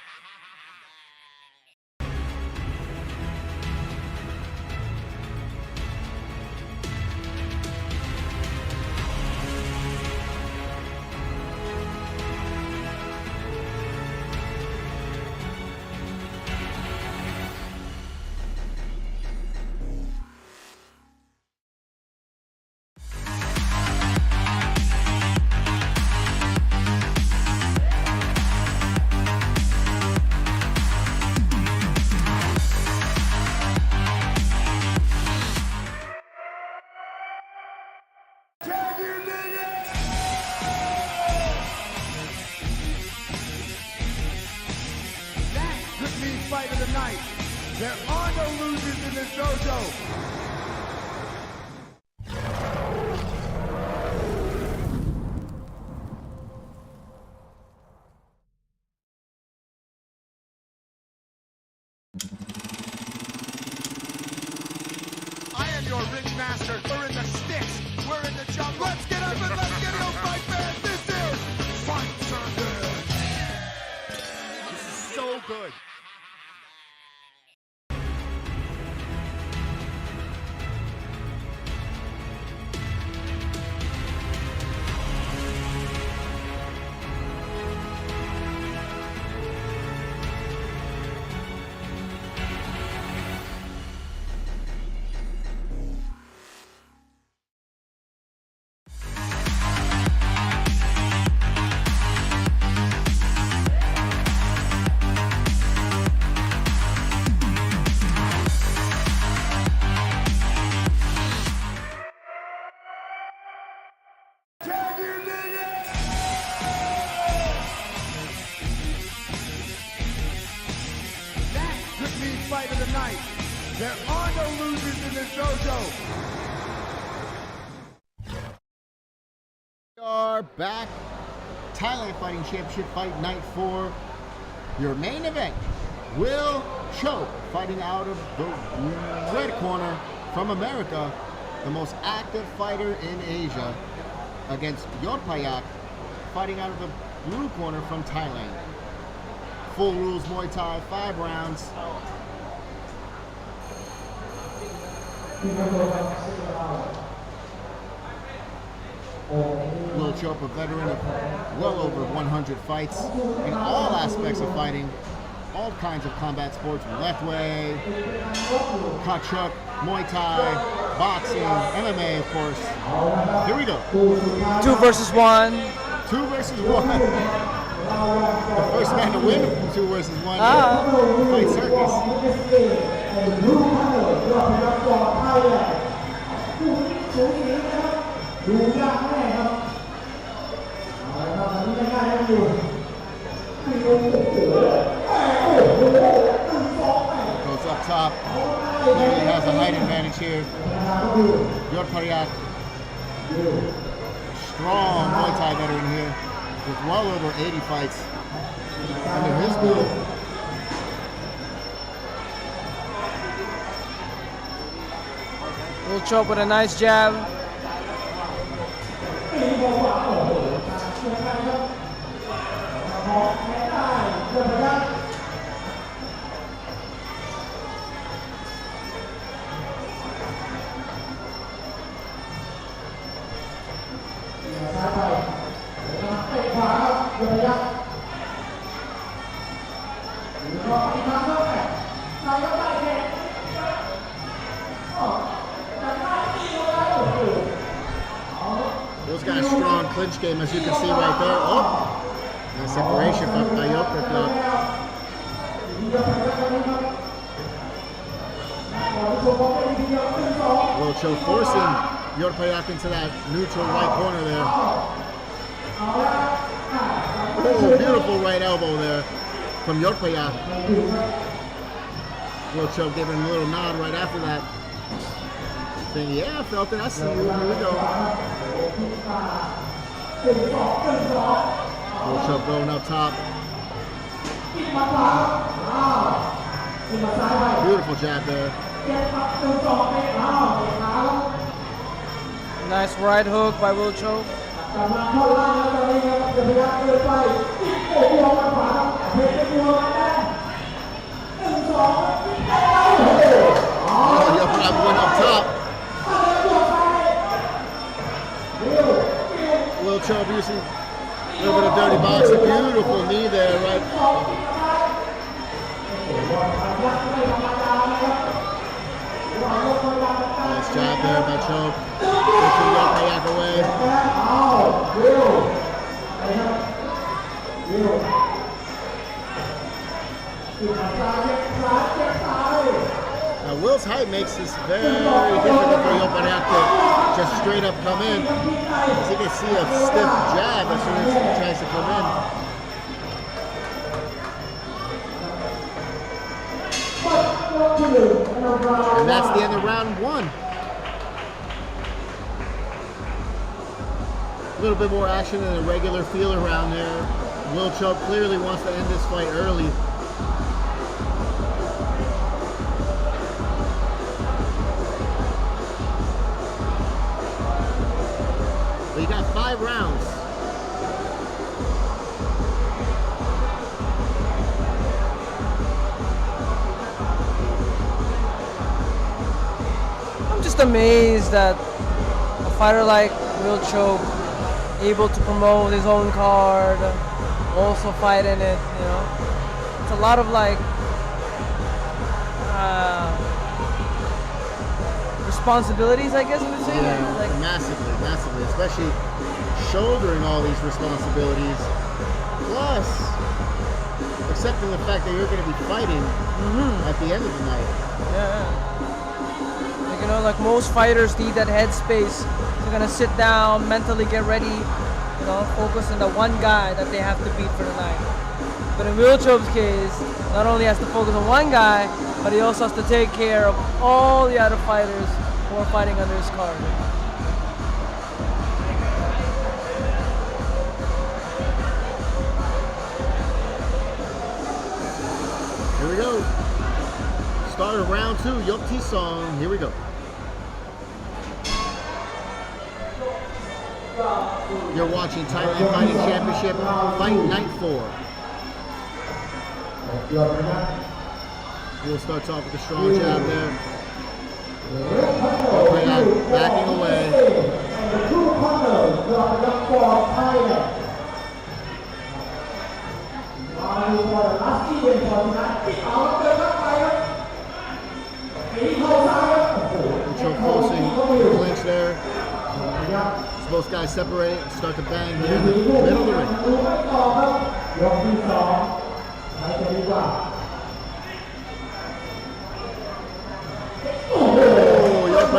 Fight of the night. There are no losers in this dojo. I am your ring master. We're in the sticks. We're in the jungle. Let's get up and let's get no fight, fans. This is Fight Circuit. This is so good. Night. There are no losers in this dojo. We are back. Thailand Fighting Championship Fight Night 4. Your main event. Will Choke fighting out of the red corner from America, the most active fighter in Asia, against Yorpayak fighting out of the blue corner from Thailand. Full rules Muay Thai, 5 rounds. Will Chope, a veteran of well over 100 fights in all aspects of fighting, all kinds of combat sports, left way, kachuk, Muay Thai, boxing, MMA, of course. Here we go. 2 versus 1. 2 versus 1. The first man to win 2 versus 1 Fight Circus. Goes up top. Clearly has a height advantage here. Yorpayak, strong Muay Thai veteran here with well over 80 fights under his belt. Will Chope with a nice jab. Will's got a strong clinch game, as you can see right there. Oh, nice separation from Yorpayak. Will Choke forcing Yorpayak into that neutral right corner there. Oh, beautiful right elbow there from Yorpayak. Will Choke giving him a little nod right after that. Saying, yeah, I felt it. I see you. Here we go. Will Choke going up top. Beautiful jab there. Nice right hook by Will Chope. Oh, Yorpayak went up top. Will Chope using a little bit of dirty boxing. Beautiful knee there, right? Nice jab there by Chope. Pushing Yorpayak away. Now Will's height makes this very difficult for Yorpayak to just straight up come in. As you can see a stiff jab as soon as he tries to come in. And that's the end of round 1. A little bit more action than a regular feel around there. Will Chope clearly wants to end this fight early. But you got 5 rounds. I'm just amazed that a fighter like Will Chope able to promote his own card, also fight in it, you know. It's a lot of like responsibilities, I guess you would say. Yeah, Like, massively, especially shouldering all these responsibilities, plus accepting the fact that you're going to be fighting at the end of the night. yeah. Like, you know, like most fighters need that headspace. They're gonna sit down, mentally get ready, you know, focus on the one guy that they have to beat for the night. But in Will Chope's case, not only has to focus on one guy, but he also has to take care of all the other fighters who are fighting under his card. Here we go. Start of round 2, Yok T-Song. Here we go. You're watching Thailand Fighting Championship Fight Night 4. Will starts off with a strong jab there. Backing away. Control forcing the clinch there. As both guys separate and start to bang here in the middle of the ring. Oh, York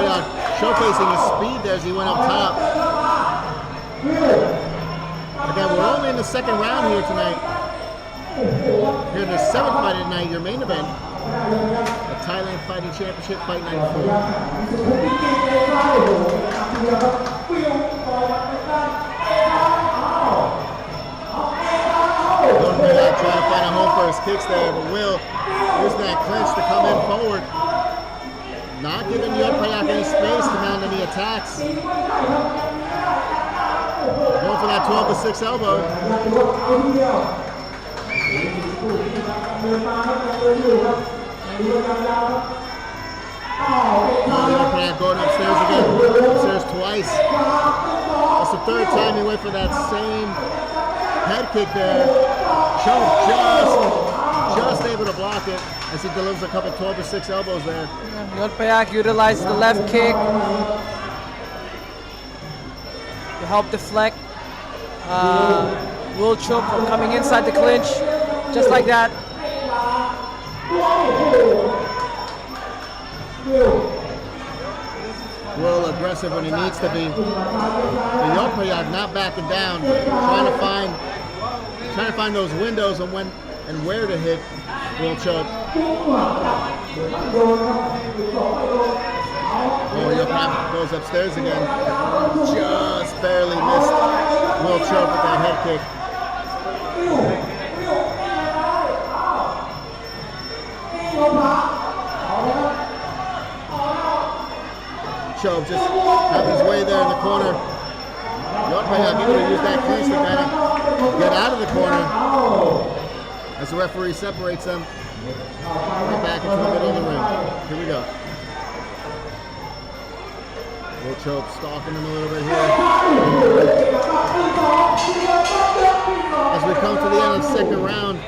showcasing his speed there as he went up top. Again, we're only in the second round here tonight. Here in the 7th fight of the night, your main event. The Thailand Fighting Championship Fight Night 4. Trying to find a home for his kicks there, but Will using that clinch to come in forward. Not giving York any space to mount any attacks. Going for that 12-6 elbow. York going upstairs again. Upstairs twice. That's the 3rd time he went for that same head kick there. Choke just able to block it as he delivers a couple 12-6 elbows there. York utilizes the left kick to help deflect Will Chope from coming inside the clinch, just like that. Will aggressive when he needs to be. York not backing down, trying to find those windows and when and where to hit Will Chope. Oh, York goes upstairs again. Just barely missed Will Chope with that head kick. Chope just having his way there in the corner. York able to use that clinch to kind of get out of the corner as the referee separates them. Right back into the middle of the ring. Here we go. Will Chope stalking him a little bit here. As we come to the end of the 2nd round,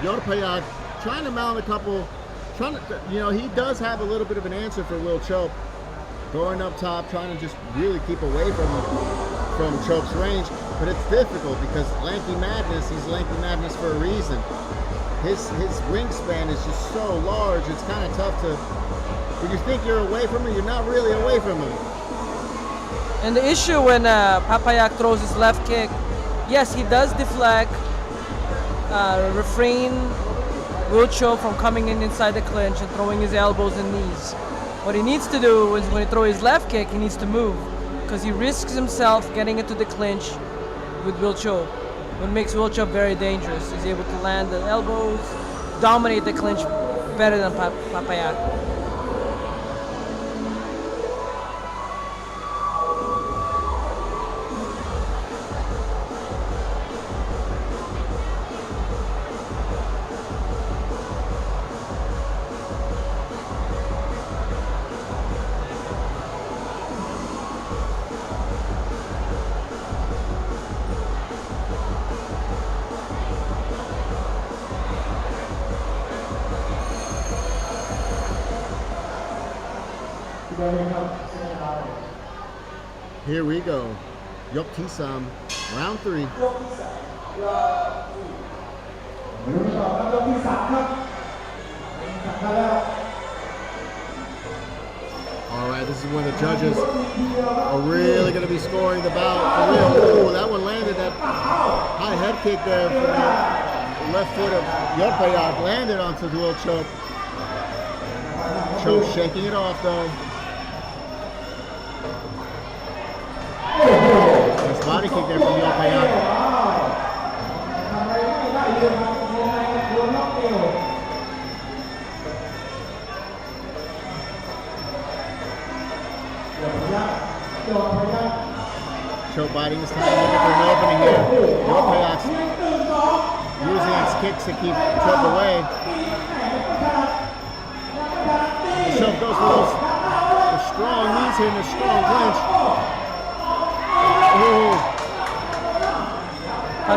York trying to mount a couple, he does have a little bit of an answer for Will Chope. Going up top, trying to just really keep away from Chope's range, but it's difficult because Lanky Madness, he's Lanky Madness for a reason. His wingspan is just so large, it's kind of tough to, when you think you're away from him, you're not really away from him. And the issue when Papayak throws his left kick, yes, he does deflect, refrain Will Chope from coming inside the clinch and throwing his elbows and knees. What he needs to do is when he throws his left kick, he needs to move because he risks himself getting into the clinch with Will Chope. What makes Will Chope very dangerous. He's able to land the elbows, dominate the clinch better than Papayak. Here we go. Yok T-Sam, round 3. All right, this is when the judges are really going to be scoring the bout for real. Ooh, that one landed, that high head kick there from the left foot of York landed onto Will Chope. Choke shaking it off though. Nice body kick there from Yopayak. Choke biting this time, looking for an opening here. Yopayak's using its kicks to keep Choke away. The Choke goes for those strong knees here and a strong clinch.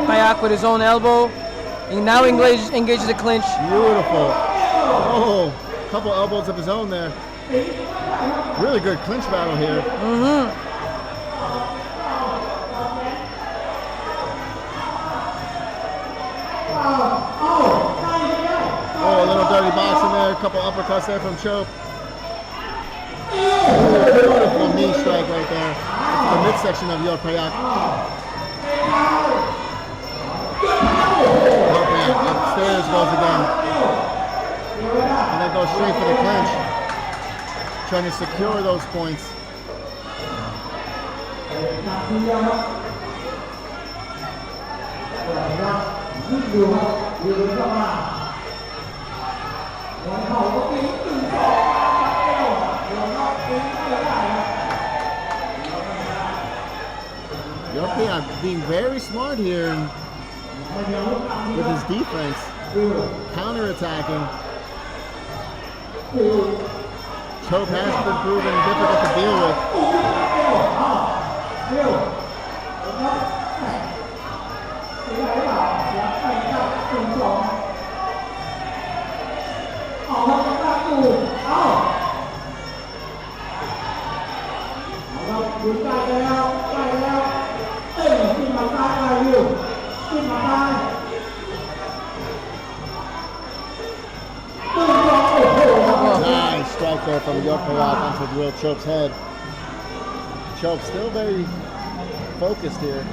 Payak with his own elbow. He now engages the clinch. Beautiful. Oh, couple elbows of his own there. Really good clinch battle here. Oh, a little dirty boxing there. A couple uppercuts there from Choke. Beautiful knee strike right there. It's the midsection of Yopayak. Yopayak upstairs goes again. And then goes straight for the clinch. Trying to secure those points. Yopayak being very smart here with his defense, counter-attacking. Choke has been proven difficult to deal with. Nice strike there from Yopayak onto Will Choke's head. Choke still very focused here.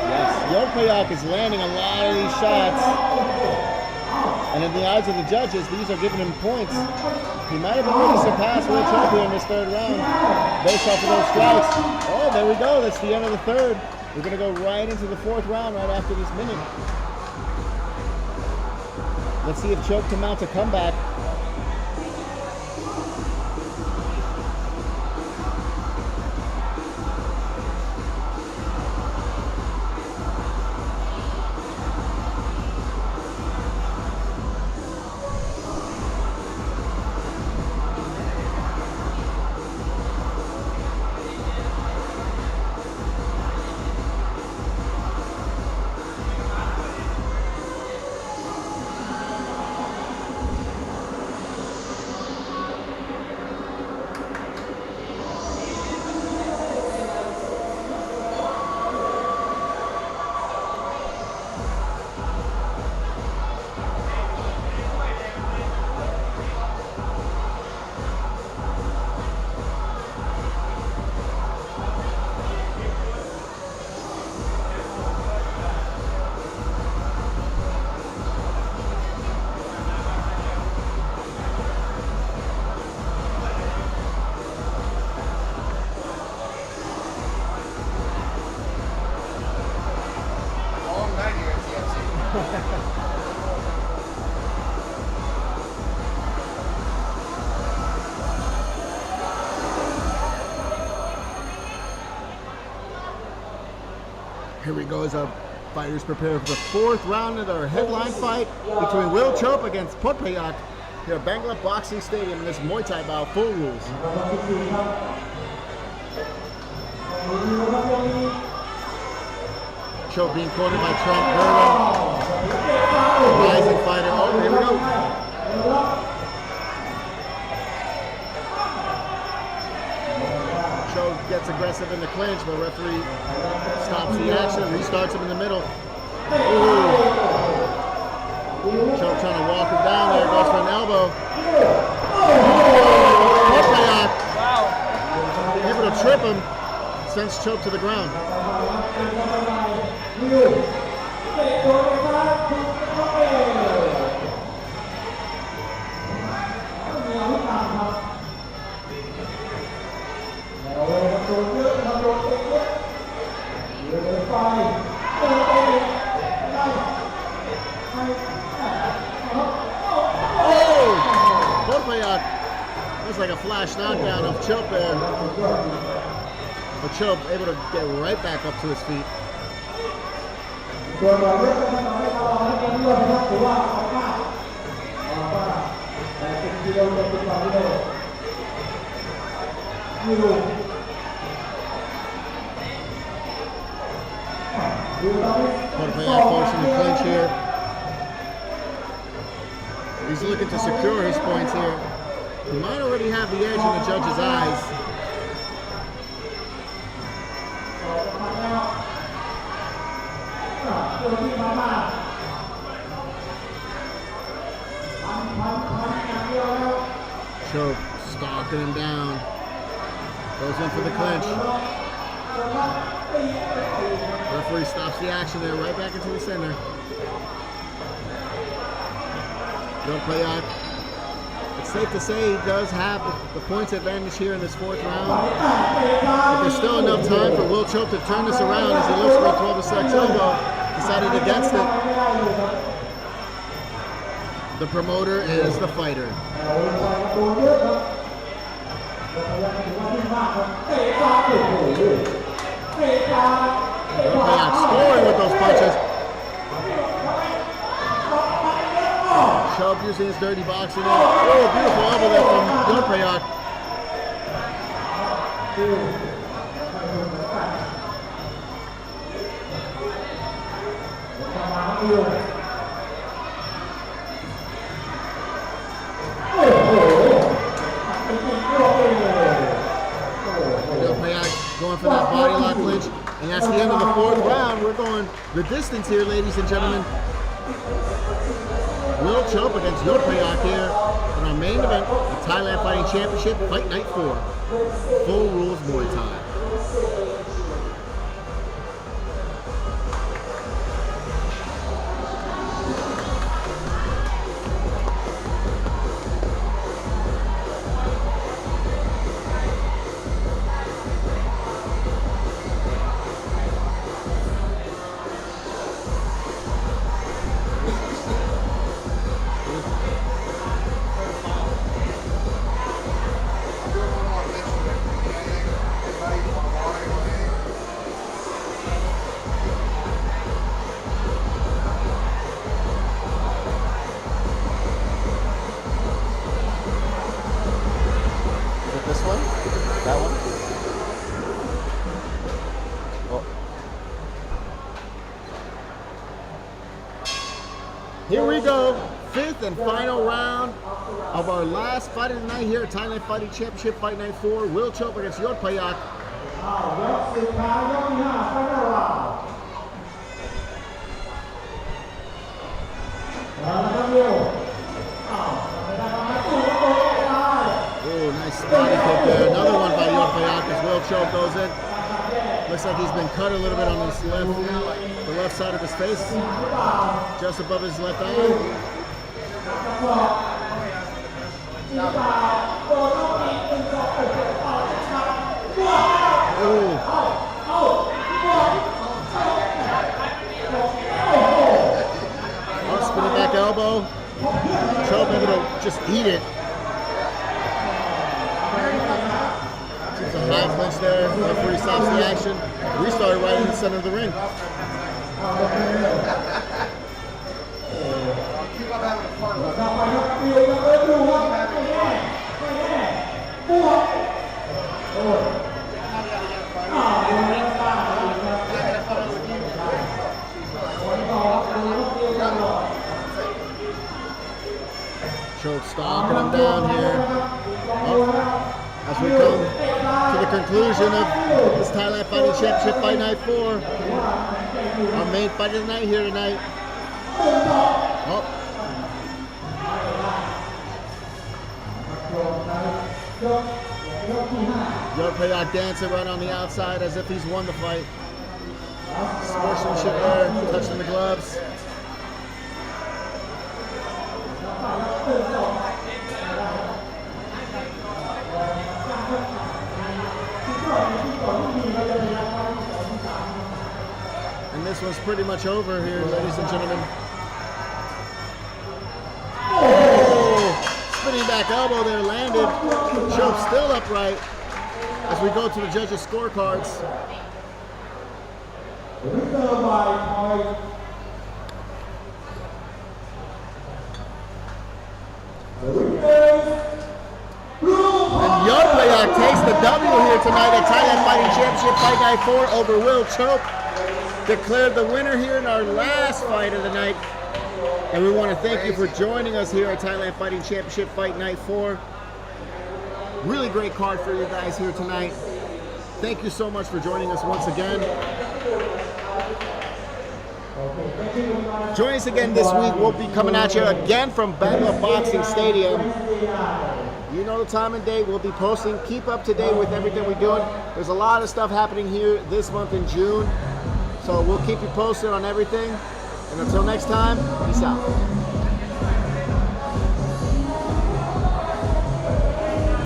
Yes, Yopayak is landing a lot of these shots. And in the eyes of the judges, these are giving him points. He might have been able to surpass Will Choke here in this third round based off of those strikes. Oh, there we go. That's the end of the third. We're going to go right into the fourth round right after this minute. Let's see if Choke can mount a comeback. Here we go as our fighters prepare for the fourth round of our headline fight between Will Choke against Potpayak here at Bangla Boxing Stadium in this Muay Thai bout, full rules. Choke being cornered by Trent Gerber. Rising fighter. Oh, here we go. Choke gets aggressive in the clinch, but referee stops the action, restarts him in the middle. Ooh. Choke trying to walk him down there, goes for an elbow. Potpayak. Wow. Able to trip him, sends Choke to the ground. That's like a flash knockdown of Chope there. But Chope able to get right back up to his feet. Portepayat forcing the clinch here. He's looking to secure his points here. He might already have the edge in the judge's eyes. Chope stalking him down. Goes in for the clinch. Referee stops the action there, right back into the center. Portepayat, it's safe to say he does have the points advantage here in this fourth round. But there's still enough time for Will Chope to turn this around as he looks for a 12-6 elbow. Decided against it. The promoter is the fighter. Portepayat scoring with those punches. Chope using his dirty boxing. Oh, beautiful elbow there from Portepayat. Portepayat going for that body lock clinch. And that's the end of the fourth round. We're going the distance here, ladies and gentlemen. Will Chope against Portepayat here in our main event, the Thailand Fighting Championship, Fight Night 4. Full rules Muay Thai. This one? That one? Oh. Here we go. Fifth and final round of our last fight of the night here at Thailand Fighting Championship Fight Night 4. Will Chope against Portepayat. Oh, nice body kick there. Another one by Portepayat as Will Chope goes in. Looks like he's been cut a little bit on his the left side of his face, just above his left eye. Ooh. Oh, spinning back elbow. Chope able to just eat it. It's a high clinch there. Referee stops the action. Restarted right in the center of the ring. Chope stalking him down here. As we come to the conclusion of this Thailand Fighting Championship Fight Night 4. Our main fight of the night here tonight. Oh. Portepayat dancing right on the outside as if he's won the fight. Sportsmanship there, touching the gloves. And this one's pretty much over here, ladies and gentlemen. Oh, spinning back elbow there, landed. Choke still upright as we go to the judges' scorecards. And Yoplayak takes the W here tonight at Thailand Fighting Championship Fight Night 4 over Will Choke. Declared the winner here in our last fight of the night. And we want to thank you for joining us here at Thailand Fighting Championship Fight Night 4. Really great card for you guys here tonight. Thank you so much for joining us once again. Join us again this week. We'll be coming at you again from Bangla Boxing Stadium. You know the time and date. We'll be posting. Keep up to date with everything we're doing. There's a lot of stuff happening here this month in June. So we'll keep you posted on everything. And until next time, peace out.